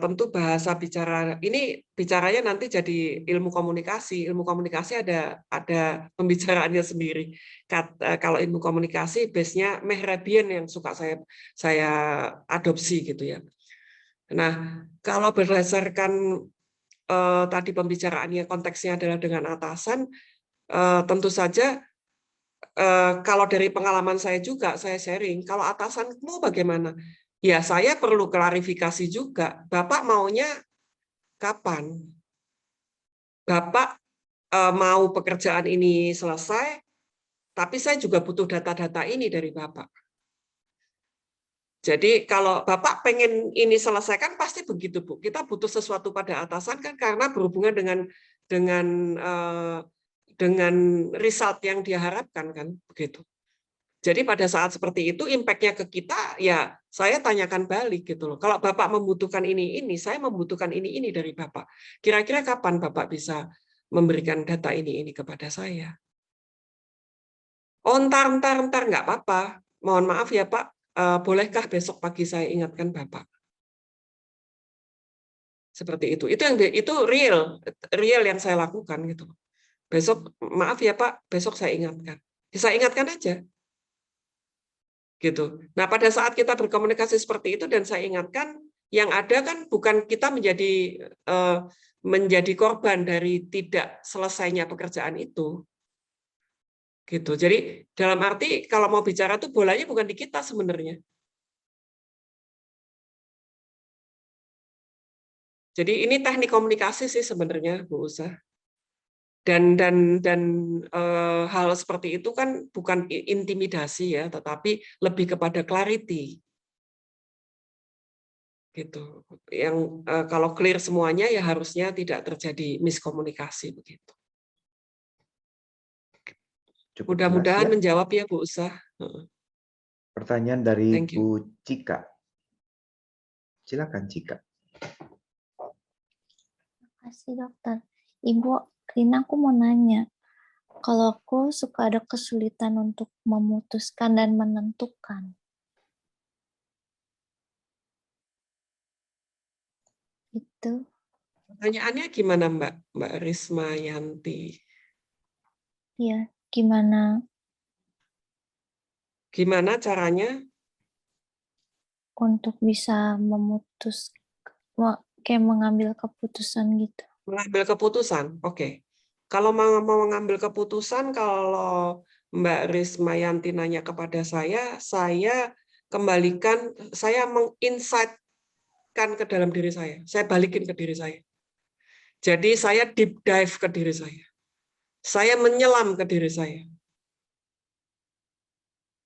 tentu bahasa bicara ini bicaranya nanti jadi ilmu komunikasi. Ilmu komunikasi ada pembicaraannya sendiri. Kalau ilmu komunikasi, base-nya Mehrabian yang suka saya adopsi gitu ya. Nah, kalau berdasarkan tadi pembicaraannya konteksnya adalah dengan atasan, tentu saja kalau dari pengalaman saya juga, saya sharing, kalau atasanmu bagaimana? Ya, saya perlu klarifikasi juga. Bapak maunya kapan? Bapak mau pekerjaan ini selesai, tapi saya juga butuh data-data ini dari Bapak. Jadi kalau Bapak pengen ini selesaikan, pasti begitu, Bu. Kita butuh sesuatu pada atasan kan karena berhubungan dengan result yang dia harapkan kan, begitu. Jadi pada saat seperti itu impact-nya ke kita ya saya tanyakan balik gitu loh. Kalau Bapak membutuhkan ini, saya membutuhkan ini dari Bapak. Kira-kira kapan Bapak bisa memberikan data ini kepada saya? Oh, ntar nggak apa-apa. Mohon maaf ya Pak, bolehkah besok pagi saya ingatkan Bapak? Seperti itu. Itu real yang saya lakukan gitu. Besok maaf ya Pak, besok saya ingatkan. Bisa ingatkan aja. Gitu. Nah, pada saat kita berkomunikasi seperti itu dan saya ingatkan, yang ada kan bukan kita menjadi korban dari tidak selesainya pekerjaan itu. Gitu. Jadi dalam arti kalau mau bicara tuh bolanya bukan di kita sebenarnya. Jadi ini teknik komunikasi sih sebenarnya, Bu Usa. Dan hal seperti itu kan bukan intimidasi ya, tetapi lebih kepada clarity. Gitu. Yang kalau clear semuanya ya harusnya tidak terjadi miskomunikasi begitu. Mudah-mudahan ya? menjawab ya Bu Usa. Pertanyaan dari Bu Cika. Silakan Cika. Terima kasih dokter. Ibu Rina, aku mau nanya. Kalau aku suka ada kesulitan untuk memutuskan dan menentukan. Itu. Pertanyaannya gimana Mbak Risma Yanti? Ya, gimana Gimana caranya? untuk bisa kayak mengambil keputusan gitu. Mengambil keputusan, oke. Kalau mau mengambil keputusan, kalau Mbak Risma Yanti nanya kepada saya kembalikan, saya menginsight-kan ke dalam diri saya balikin ke diri saya. Jadi saya deep dive ke diri saya menyelam ke diri saya.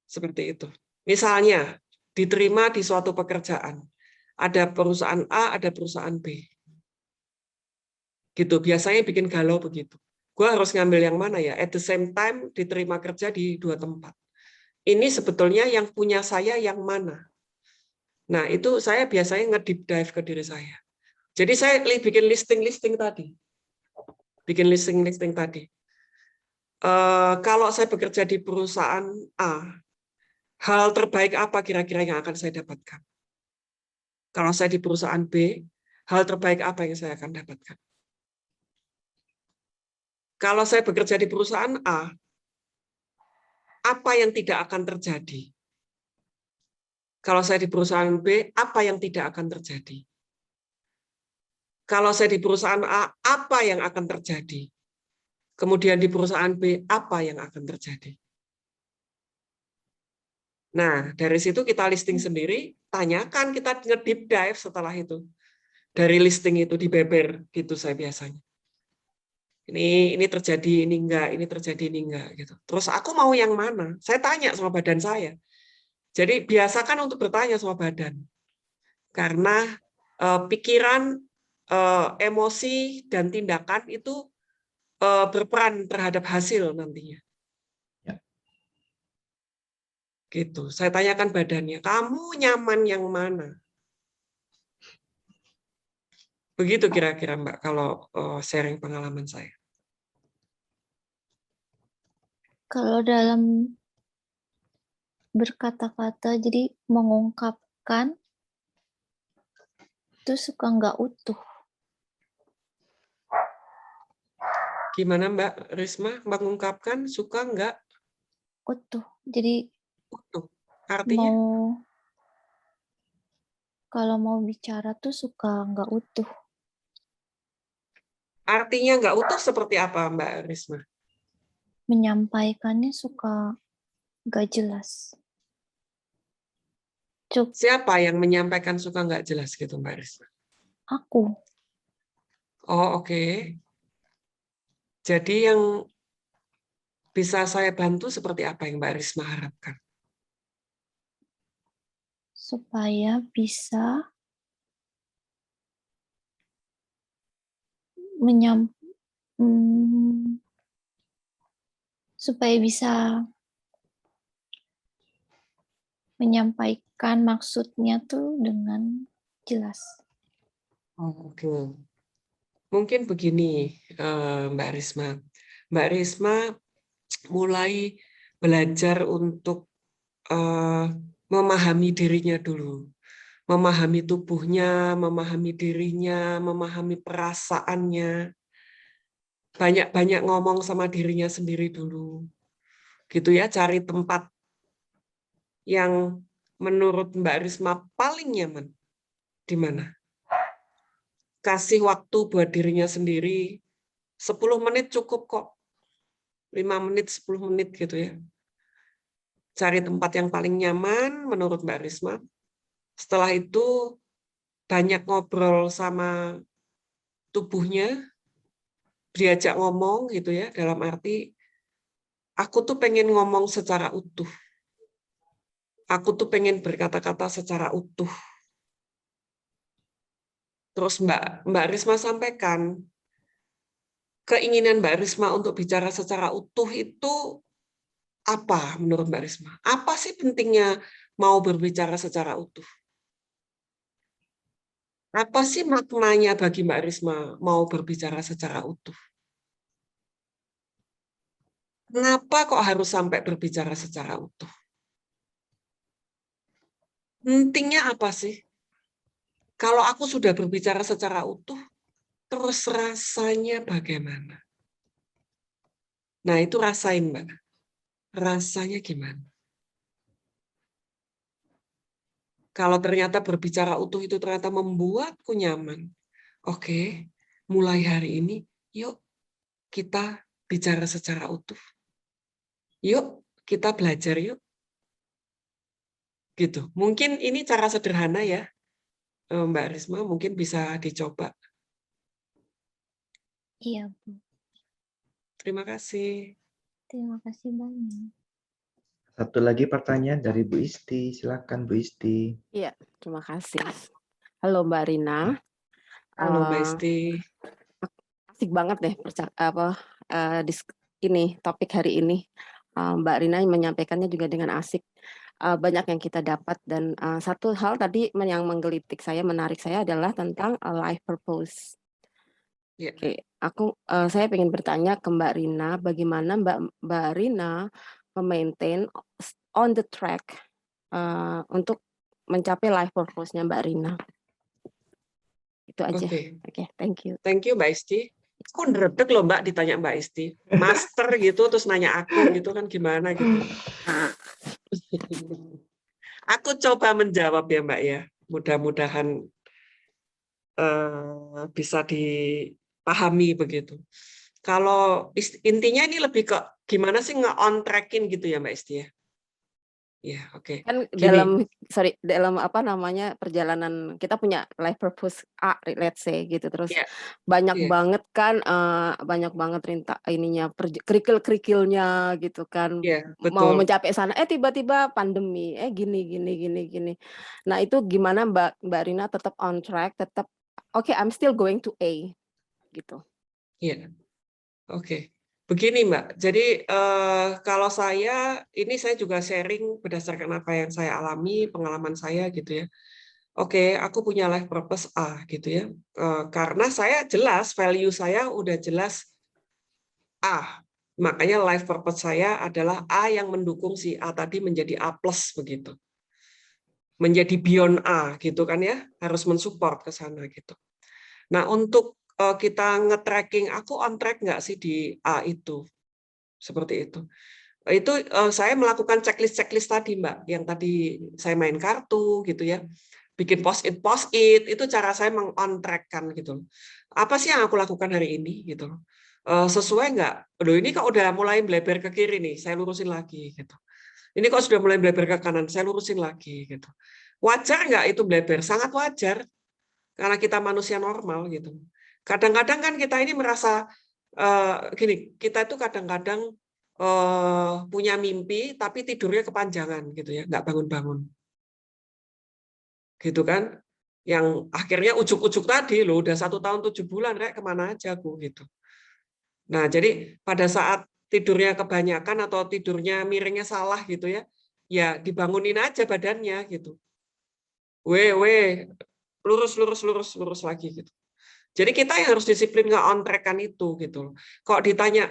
Seperti itu. Misalnya, diterima di suatu pekerjaan. Ada perusahaan A, ada perusahaan B. Gitu, biasanya bikin galau begitu. Gue harus ngambil yang mana ya? At the same time, diterima kerja di 2 tempat. Ini sebetulnya yang punya saya yang mana? Nah, itu saya biasanya nge-deep dive ke diri saya. Jadi saya bikin listing tadi. Bikin listing tadi. Kalau saya bekerja di perusahaan A, hal terbaik apa kira-kira yang akan saya dapatkan? Kalau saya di perusahaan B, hal terbaik apa yang saya akan dapatkan? Kalau saya bekerja di perusahaan A, apa yang tidak akan terjadi? Kalau saya di perusahaan B, apa yang tidak akan terjadi? Kalau saya di perusahaan A, apa yang akan terjadi? Kemudian di perusahaan B, apa yang akan terjadi? Nah, dari situ kita listing sendiri, tanyakan, kita nge-deep dive setelah itu. Dari listing itu dibeber gitu saya biasanya. Ini terjadi, ini enggak gitu. Terus aku mau yang mana? Saya tanya sama badan saya. Jadi biasakan untuk bertanya sama badan. Karena pikiran, emosi dan tindakan itu berperan terhadap hasil nantinya. Ya. Gitu. Saya tanyakan badannya, kamu nyaman yang mana? Begitu kira-kira Mbak kalau sharing pengalaman saya. Kalau dalam berkata-kata, jadi mengungkapkan, itu suka nggak utuh. Gimana Mbak Risma mengungkapkan suka nggak Utuh. Jadi utuh? Artinya? Kalau mau bicara tuh suka nggak utuh. Artinya nggak utuh seperti apa Mbak Risma? Menyampaikannya suka nggak jelas. Siapa yang menyampaikan suka nggak jelas gitu Mbak Risma? Aku. Oh oke. Jadi yang bisa saya bantu seperti apa yang Mbak Risma harapkan? Supaya bisa supaya bisa menyampaikan maksudnya tuh dengan jelas. Oh, oke. Mungkin begini Mbak Risma. Mbak Risma mulai belajar untuk memahami dirinya dulu. Memahami tubuhnya, memahami dirinya, memahami perasaannya. Banyak-banyak ngomong sama dirinya sendiri dulu. Gitu ya, cari tempat yang menurut Mbak Risma paling nyaman. Di mana? Kasih waktu buat dirinya sendiri. 10 menit cukup kok. 5 menit, 10 menit gitu ya. Cari tempat yang paling nyaman menurut Mbak Risma. Setelah itu banyak ngobrol sama tubuhnya, diajak ngomong gitu ya, dalam arti aku tuh pengen ngomong secara utuh. Aku tuh pengen berkata-kata secara utuh. Terus Mbak Risma sampaikan, keinginan Mbak Risma untuk bicara secara utuh itu apa menurut Mbak Risma? Apa sih pentingnya mau berbicara secara utuh? Apa sih maknanya bagi Mbak Risma mau berbicara secara utuh? Kenapa kok harus sampai berbicara secara utuh? Pentingnya apa sih? Kalau aku sudah berbicara secara utuh, terus rasanya bagaimana? Nah, itu rasain, Mbak. Rasanya gimana? Kalau ternyata berbicara utuh itu ternyata membuatku nyaman. Oke, mulai hari ini, yuk kita bicara secara utuh. Yuk kita belajar yuk. Gitu. Mungkin ini cara sederhana ya, Mbak Risma, mungkin bisa dicoba. Iya, Bu. Terima kasih. Terima kasih banyak. Satu lagi pertanyaan dari Bu Isti. Silakan Bu Isti. Iya, terima kasih. Halo Mbak Rina. Halo Mbak Eh, Isti. asik banget deh ini topik hari ini. Mbak Rina menyampaikannya juga dengan asik. Banyak yang kita dapat dan satu hal tadi yang menggelitik saya, menarik saya adalah tentang life purpose. Ya. Oke, saya ingin bertanya ke Mbak Rina, bagaimana Mbak Rina memaintain on the track untuk mencapai life purpose-nya Mbak Rina. Itu aja. Oke, thank you. Thank you Mbak Isti. Kok ndredeg loh Mbak ditanya Mbak Isti. Master gitu terus nanya aku gitu kan gimana gitu. Aku coba menjawab ya Mbak ya. Mudah-mudahan bisa dipahami begitu. Kalau intinya ini lebih ke gimana sih nge-on tracking gitu ya Mbak Isti ya. Ya, oke. Kan Gini. dalam apa namanya perjalanan kita punya life purpose A, let's say gitu, terus Ya. banyak Ya. banget kan banyak banget kerikil-kerikilnya gitu kan. Ya, mau betul. mencapai sana tiba-tiba pandemi gini. Nah, itu gimana Mbak Rina tetap on track, tetap okay, I'm still going to A gitu. Iya. Oke. Begini Mbak, jadi kalau saya juga sharing berdasarkan apa yang saya alami, pengalaman saya gitu ya. Oke, aku punya life purpose A gitu ya. Karena saya jelas, value saya udah jelas A. Makanya life purpose saya adalah A yang mendukung si A tadi menjadi A+ begitu. Menjadi beyond A gitu kan ya, harus mensupport ke sana gitu. Nah, untuk kita nge-tracking, aku on track nggak sih di A itu? Seperti itu. Itu saya melakukan checklist tadi Mbak, yang tadi saya main kartu gitu ya, bikin post-it, itu cara saya meng-on track-kan gitu. Apa sih yang aku lakukan hari ini gitu. Sesuai nggak? Aduh, ini kok udah mulai melebar ke kiri nih, saya lurusin lagi gitu. Ini kok sudah mulai melebar ke kanan, saya lurusin lagi gitu. Wajar nggak itu melebar? Sangat wajar, karena kita manusia normal gitu. Kadang-kadang kan kita ini merasa gini, kita itu kadang-kadang punya mimpi tapi tidurnya kepanjangan gitu ya, nggak bangun-bangun. Gitu kan? Yang akhirnya ujuk-ujuk tadi loh, udah 1 tahun 7 bulan rek kemana aja aku gitu. Nah, jadi pada saat tidurnya kebanyakan atau tidurnya miringnya salah gitu ya, ya dibangunin aja badannya gitu. Lurus lagi gitu. Jadi kita yang harus disiplin nge-on track-kan itu gitu. Kok ditanya,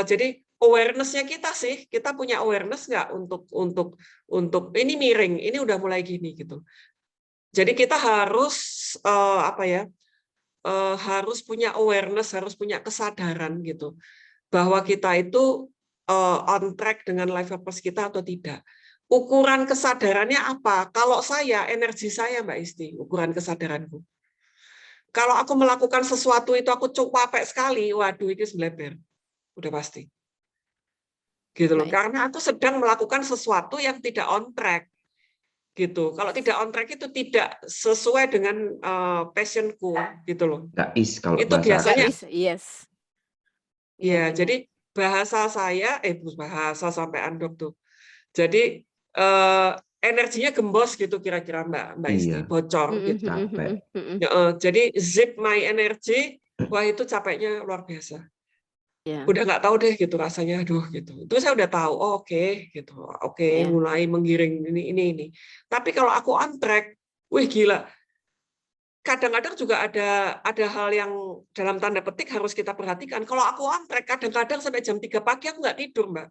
jadi awareness-nya kita sih, kita punya awareness nggak untuk ini miring, ini udah mulai gini gitu. Jadi kita harus harus punya awareness, harus punya kesadaran gitu, bahwa kita itu on track dengan life purpose kita atau tidak. Ukuran kesadarannya apa? Kalau saya, energi saya Mbak Isti, ukuran kesadaranku. Kalau aku melakukan sesuatu itu aku capek sekali, waduh ini melebar. Udah pasti. Gitu loh. Karena aku sedang melakukan sesuatu yang tidak on track. Gitu. Kalau tidak on track itu tidak sesuai dengan passionku gitu loh. Gais kalau itu bahasa biasanya yes. ya, jadi bahasa saya bahasa sampai andok tuh. Jadi energinya gembos gitu kira-kira Mbak Isti, bocor gitu. Capek. Jadi zip my energy, wah itu capeknya luar biasa. Udah nggak tahu deh gitu rasanya, aduh gitu. Itu saya udah tahu, oh, oke gitu, mulai menggiring ini. Tapi kalau aku on track, wih gila. kadang-kadang juga ada hal yang dalam tanda petik harus kita perhatikan. Kalau aku antrek, kadang-kadang sampai jam 3 pagi aku nggak tidur, Mbak.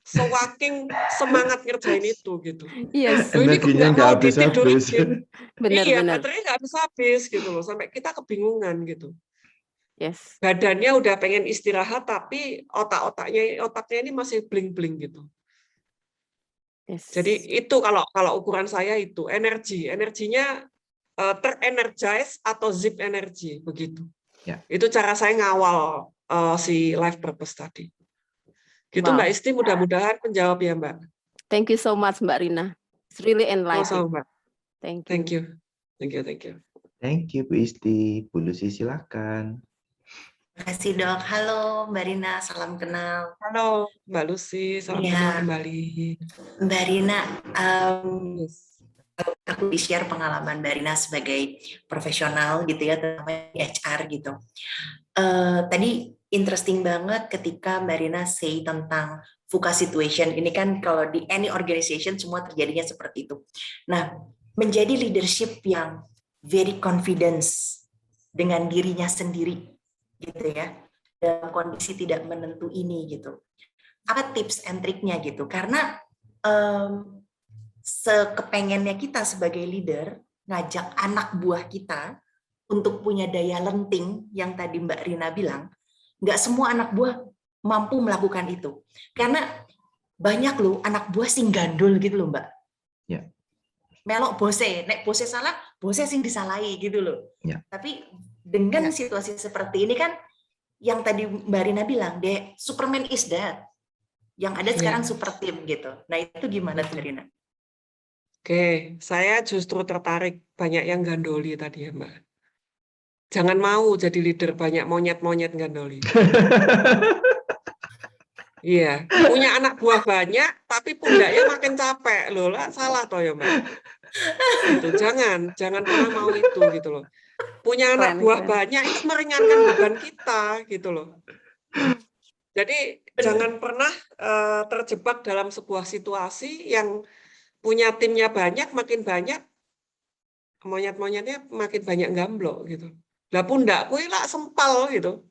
Saking semangat ngerjain itu gitu. Yes, Loh, ini kok Energinya nggak nggak mau habis-habis. ditidurin? Iya, benar-benar. baterainya nggak habis-habis gitu loh, sampai kita kebingungan gitu. Yes, Badannya udah pengen istirahat, tapi otaknya ini masih bling-bling gitu. yes. Jadi itu kalau ukuran saya itu energinya terenergize atau zip energy begitu. Ya. Itu cara saya ngawal si life purpose tadi. Gitu Wow. Mbak Isti, mudah-mudahan menjawab ya Mbak. Thank you so much, Mbak Rina. It's really enlightening. Sama-sama Mbak. Thank you. Thank you. Thank you. Thank you. Thank you, Bu Isti. Bu Lucy, silakan. Terima kasih dok. Halo Mbak Rina, salam kenal. Halo Mbak Lucy, salam Iya. kenal kembali. Mbak Rina, Yes. aku di-share pengalaman Mbak Rina sebagai profesional gitu ya, terutama di HR gitu. Tadi interesting banget ketika Mbak Rina say tentang VUCA situation. Ini kan kalau di any organization semua terjadinya seperti itu. Nah, menjadi leadership yang very confidence dengan dirinya sendiri gitu ya, dalam kondisi tidak menentu ini gitu. Apa tips and triknya gitu? Karena sekepengennya kita sebagai leader ngajak anak buah kita untuk punya daya lenting yang tadi Mbak Rina bilang, nggak semua anak buah mampu melakukan itu. Karena banyak loh anak buah sing gandul gitu loh Mbak. Ya. Melok bose, nek bose salah, bose sing disalahi gitu loh. Ya. Tapi dengan situasi seperti ini kan, yang tadi Mbak Rina bilang, deh Superman is dead. Yang ada sekarang super team gitu. Nah itu gimana Mbak Rina? Oke, saya justru tertarik banyak yang gandoli tadi ya Mbak. Jangan mau jadi leader banyak monyet-monyet gandoli. Iya, punya anak buah banyak, tapi pundaknya makin capek loh lah, salah toh ya Mbak. Gitu, jangan pernah mau itu gitu loh. Punya anak buah banyak itu meringankan beban kita gitu loh. Jadi jangan pernah terjebak dalam sebuah situasi yang punya timnya banyak, makin banyak monyet-monyetnya makin banyak gamblok gitu. Lah pundak kuwi lah sempal gitu.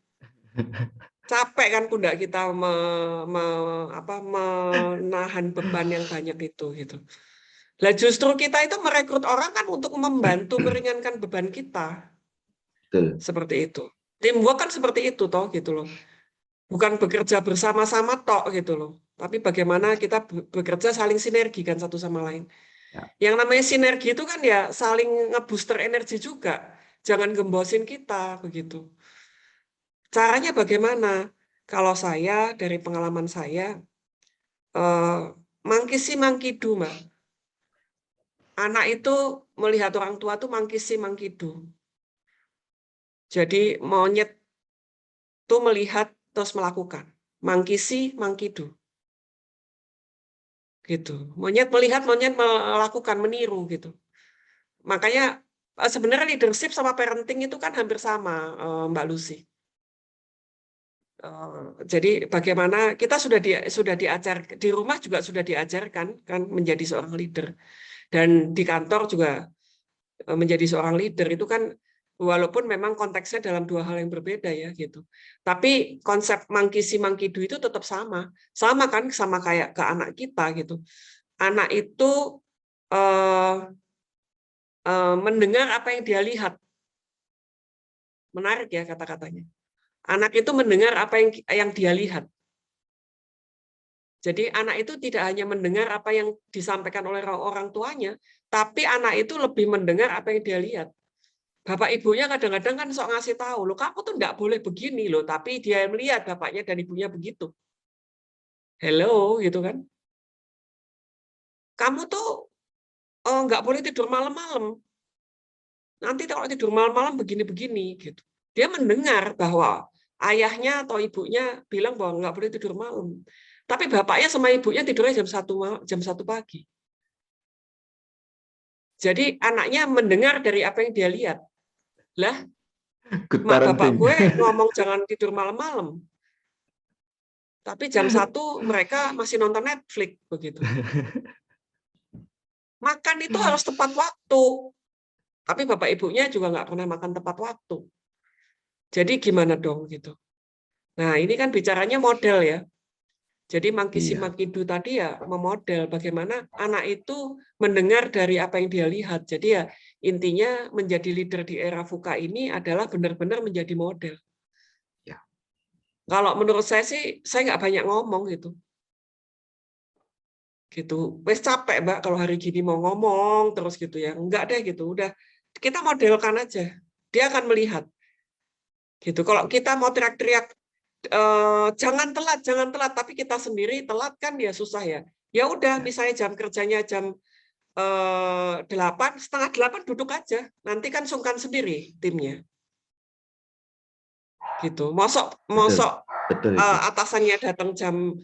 Capek kan pundak kita menahan beban yang banyak itu gitu. Lah justru kita itu merekrut orang kan untuk membantu meringankan beban kita. Betul. Seperti itu. Teamwork kan seperti itu toh gitu loh. Bukan bekerja bersama-sama tok gitu loh. Tapi bagaimana kita bekerja saling sinergi kan satu sama lain. Ya. Yang namanya sinergi itu kan ya saling ngebooster energi juga. Jangan gembosin kita begitu. Caranya bagaimana? Kalau saya dari pengalaman saya, mangkisi mangkidu, Mbak. Anak itu melihat orang tua tuh mangkisi mangkidu. Jadi monyet tuh melihat terus melakukan. Mangkisi mangkidu. Gitu. Monyet melihat, monyet melakukan, meniru gitu. Makanya sebenarnya leadership sama parenting itu kan hampir sama, Mbak Lucy. Jadi bagaimana kita sudah diajar di rumah juga sudah diajarkan kan menjadi seorang leader, dan di kantor juga menjadi seorang leader itu kan walaupun memang konteksnya dalam dua hal yang berbeda ya gitu. Tapi konsep mangkisi mangkidu itu tetap sama kan, sama kayak ke anak kita gitu. Anak itu mendengar apa yang dia lihat. Menarik ya kata-katanya. Anak itu mendengar apa yang dia lihat. Jadi anak itu tidak hanya mendengar apa yang disampaikan oleh orang tuanya, tapi anak itu lebih mendengar apa yang dia lihat. Bapak ibunya kadang-kadang kan sok ngasih tahu, loh kamu tuh enggak boleh begini loh, tapi dia melihat bapaknya dan ibunya begitu. Hello, gitu kan. Kamu tuh enggak boleh tidur malam-malam. Nanti kalau tidur malam-malam begini-begini gitu. Dia mendengar bahwa ayahnya atau ibunya bilang bahwa nggak boleh tidur malam. Tapi bapaknya sama ibunya tidurnya jam 1 pagi. Jadi anaknya mendengar dari apa yang dia lihat. Lah, mak bapak gue ngomong jangan tidur malam-malam. Tapi jam 1 mereka masih nonton Netflix begitu. Makan itu harus tepat waktu. Tapi bapak ibunya juga nggak pernah makan tepat waktu. Jadi gimana dong gitu. Nah ini kan bicaranya model ya. Jadi Monkey See, Iya. Monkey Do tadi ya memodel bagaimana anak itu mendengar dari apa yang dia lihat. Jadi ya intinya menjadi leader di era VUCA ini adalah benar-benar menjadi model. Ya. Kalau menurut saya sih, saya nggak banyak ngomong gitu. Wes capek Mbak kalau hari gini mau ngomong terus gitu ya. Enggak deh gitu. Udah kita modelkan aja. Dia akan melihat. Gitu. Kalau kita mau teriak-teriak jangan telat, tapi kita sendiri telat kan ya susah ya. Ya udah, misalnya jam kerjanya jam 8, setengah 8 duduk aja. Nanti kan sungkan sendiri timnya. Gitu. Mosok Betul itu. atasannya datang jam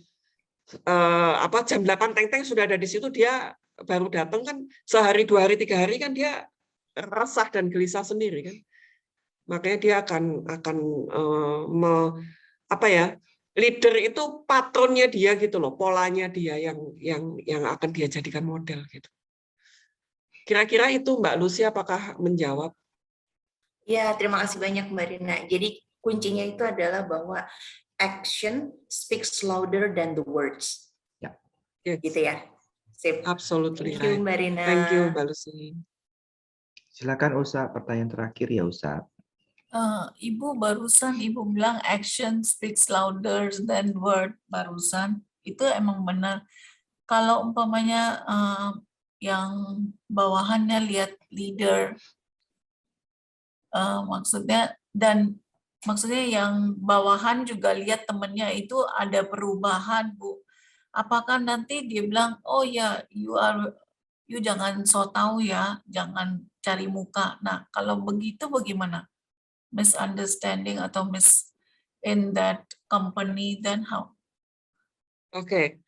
jam 8 teng-teng sudah ada di situ, dia baru datang kan sehari, 2 hari, 3 hari kan dia resah dan gelisah sendiri kan. Makanya dia akan leader itu patronnya dia gitu loh, polanya dia yang akan dia jadikan model gitu. Kira-kira itu Mbak Lucy apakah menjawab? Ya, terima kasih banyak Mbak Rina. Jadi kuncinya itu adalah bahwa action speaks louder than the words. Ya. Yes. Gitu ya. Sip. Absolutely. Thank you Mbak Rina. Thank you Mbak Lucy. Silakan Usa, pertanyaan terakhir ya Usa. Ibu barusan Ibu bilang action speaks louder than word barusan. Itu emang benar. Kalau umpamanya yang bawahannya lihat leader, maksudnya yang bawahan juga lihat temennya itu ada perubahan, Bu. Apakah nanti dia bilang, oh ya, you jangan so tahu ya, jangan cari muka. Nah, kalau begitu bagaimana? Misunderstanding atau in that company, then how? Oke.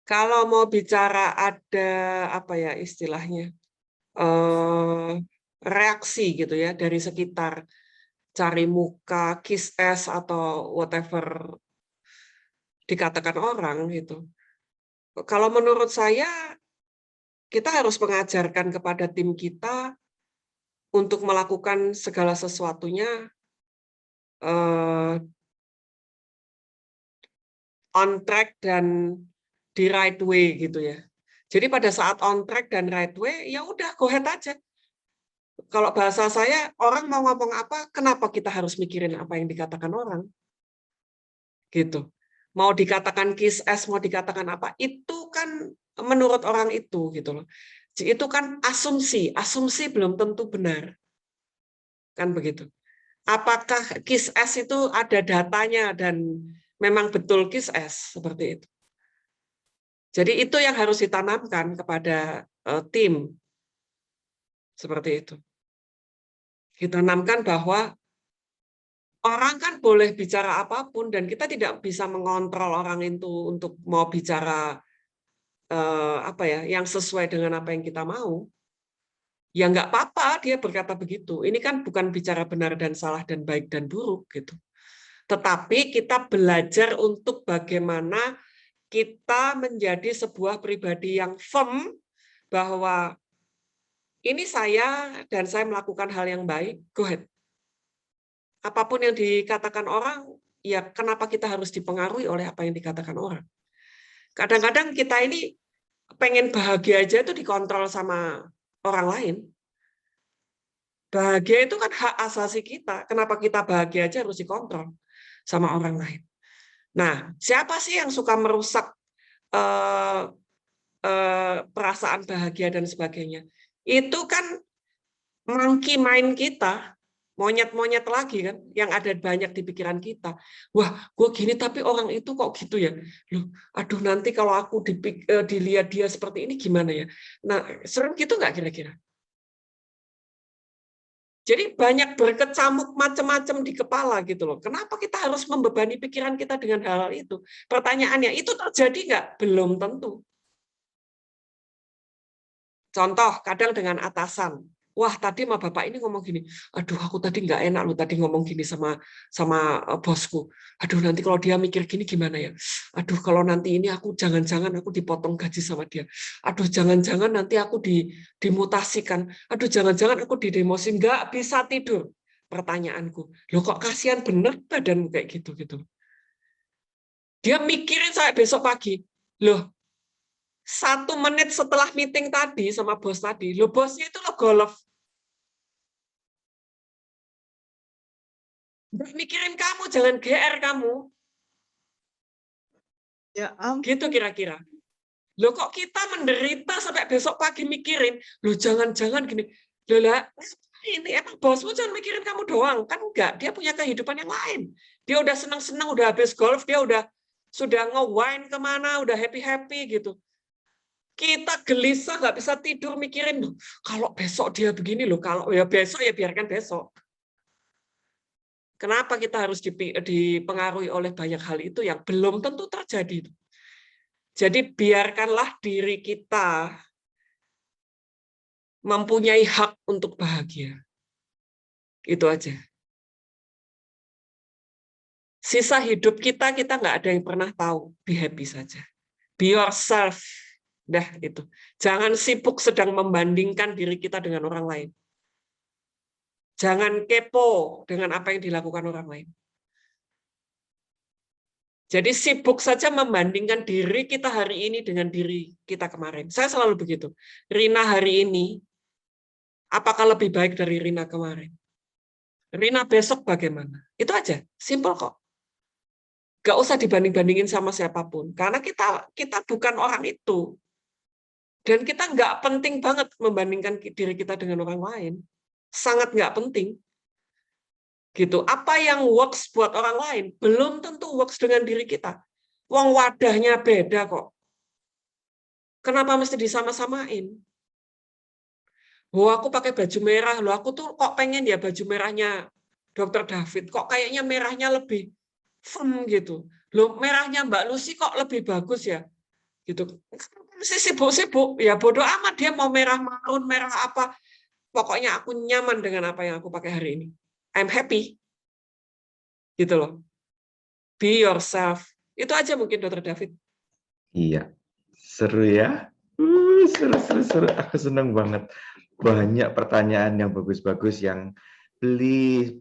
Kalau mau bicara ada apa ya istilahnya reaksi gitu ya dari sekitar, cari muka, kiss ass atau whatever dikatakan orang gitu. Kalau menurut saya kita harus mengajarkan kepada tim kita untuk melakukan segala sesuatunya on track dan di right way gitu ya. Jadi pada saat on track dan right way, ya udah go ahead aja. Kalau bahasa saya, orang mau ngomong apa, kenapa kita harus mikirin apa yang dikatakan orang? Gitu. Mau dikatakan kiss ass, mau dikatakan apa, itu kan menurut orang itu gitu loh. Itu kan asumsi, asumsi belum tentu benar. Kan begitu. Apakah kiss ass itu ada datanya dan memang betul kiss ass seperti itu. Jadi itu yang harus ditanamkan kepada tim. Seperti itu. Ditanamkan bahwa orang kan boleh bicara apapun dan kita tidak bisa mengontrol orang itu untuk mau bicara yang sesuai dengan apa yang kita mau. Ya nggak apa-apa dia berkata begitu. Ini kan bukan bicara benar dan salah dan baik dan buruk gitu. Tetapi kita belajar untuk bagaimana kita menjadi sebuah pribadi yang firm bahwa ini saya dan saya melakukan hal yang baik, go ahead. Apapun yang dikatakan orang, ya kenapa kita harus dipengaruhi oleh apa yang dikatakan orang? Kadang-kadang kita ini pengen bahagia aja itu dikontrol sama orang lain. Bahagia itu kan hak asasi kita. Kenapa kita bahagia aja harus dikontrol sama orang lain? Nah, siapa sih yang suka merusak perasaan bahagia dan sebagainya? Itu kan monkey mind kita, monyet-monyet lagi kan, yang ada banyak di pikiran kita. Wah, gue gini tapi orang itu kok gitu ya. Loh, aduh nanti kalau aku dilihat dia seperti ini gimana ya. Nah, sering gitu nggak kira-kira? Jadi banyak berkecamuk macam-macam di kepala gitu loh. Kenapa kita harus membebani pikiran kita dengan hal-hal itu? Pertanyaannya, itu terjadi nggak? Belum tentu. Contoh, kadang dengan atasan. wah tadi sama bapak ini ngomong gini, aduh aku tadi nggak enak loh tadi ngomong gini sama bosku. Aduh nanti kalau dia mikir gini gimana ya? Aduh kalau nanti ini aku jangan-jangan aku dipotong gaji sama dia. Aduh jangan-jangan nanti aku dimutasikan. Aduh jangan-jangan aku didemosi. Nggak bisa tidur. Pertanyaanku, loh kok kasihan bener badanmu kayak gitu gitu. Dia mikirin sampai besok pagi. Loh 1 menit setelah meeting tadi sama bos tadi, lo bosnya itu lo golf. Mikirin kamu, jangan GR kamu. Ya Gitu kira-kira. Loh kok kita menderita sampai besok pagi mikirin, loh jangan-jangan gini. Loh lah, ini emang bosmu jangan mikirin kamu doang. Kan enggak, dia punya kehidupan yang lain. Dia udah senang-senang, udah habis golf, dia sudah nge-wine kemana, udah happy-happy gitu. Kita gelisah, nggak bisa tidur mikirin, loh, kalau besok dia begini loh, kalau ya besok ya biarkan besok. Kenapa kita harus dipengaruhi oleh banyak hal itu yang belum tentu terjadi. Jadi biarkanlah diri kita mempunyai hak untuk bahagia. Itu aja. Sisa hidup kita nggak ada yang pernah tahu. Be happy saja. Be yourself. Dah itu. Jangan sibuk sedang membandingkan diri kita dengan orang lain. Jangan kepo dengan apa yang dilakukan orang lain. Jadi sibuk saja membandingkan diri kita hari ini dengan diri kita kemarin. Saya selalu begitu. Rina hari ini, apakah lebih baik dari Rina kemarin? Rina besok bagaimana? Itu aja, simple kok. Gak usah dibanding-bandingin sama siapapun. Karena kita bukan orang itu. Dan kita nggak penting banget membandingkan diri kita dengan orang lain. Sangat nggak penting. Gitu. Apa yang works buat orang lain belum tentu works dengan diri kita. Wong wadahnya beda kok. Kenapa mesti disama-samain? Aku pakai baju merah, loh aku tuh kok pengen ya baju merahnya Dr. David, kok kayaknya merahnya lebih fun gitu. Loh merahnya Mbak Lucy kok lebih bagus ya? Gitu. Mesti sibuk-sibuk, ya bodoh amat dia mau merah marun, merah apa. Pokoknya aku nyaman dengan apa yang aku pakai hari ini. I'm happy. Gitu loh. Be yourself. Itu aja mungkin Dr. David. Iya, seru ya. Seru. Aku senang banget. Banyak pertanyaan yang bagus-bagus yang please.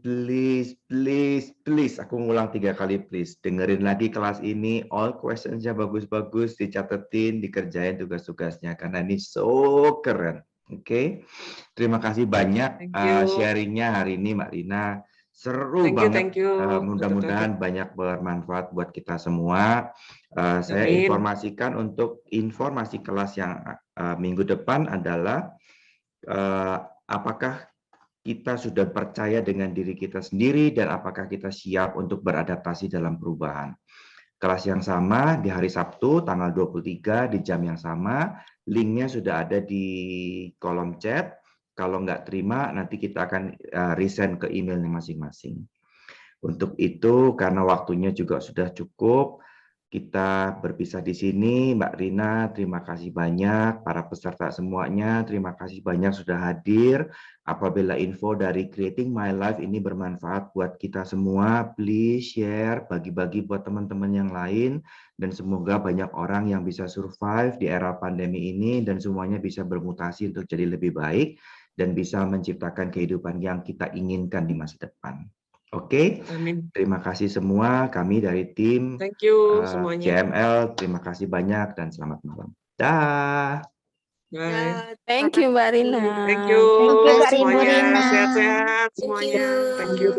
Aku ngulang 3 kali please. Dengerin lagi kelas ini. All questions-nya bagus-bagus. Dicatetin, dikerjain tugas-tugasnya. Karena ini so keren. Oke. Terima kasih banyak sharing-nya hari ini Mbak Rina. Seru banget. Thank you. Mudah-mudahan banyak bermanfaat buat kita semua. Saya informasikan untuk informasi kelas yang minggu depan adalah apakah kita sudah percaya dengan diri kita sendiri dan apakah kita siap untuk beradaptasi dalam perubahan. Kelas yang sama di hari Sabtu tanggal 23 di jam yang sama. Linknya sudah ada di kolom chat. Kalau nggak terima, nanti kita akan resend ke emailnya masing-masing. Untuk itu, karena waktunya juga sudah cukup, kita berpisah di sini. Mbak Rina, terima kasih banyak. Para peserta semuanya, terima kasih banyak sudah hadir. Apabila info dari Creating My Life ini bermanfaat buat kita semua, please share, bagi-bagi buat teman-teman yang lain. Dan semoga banyak orang yang bisa survive di era pandemi ini dan semuanya bisa bermutasi untuk jadi lebih baik dan bisa menciptakan kehidupan yang kita inginkan di masa depan. Oke, terima kasih semua. Kami dari tim CML, terima kasih banyak dan selamat malam. Dah. Bye. Thank you Mbak Rina. Thank you semuanya. Sehat-sehat semuanya. Thank you.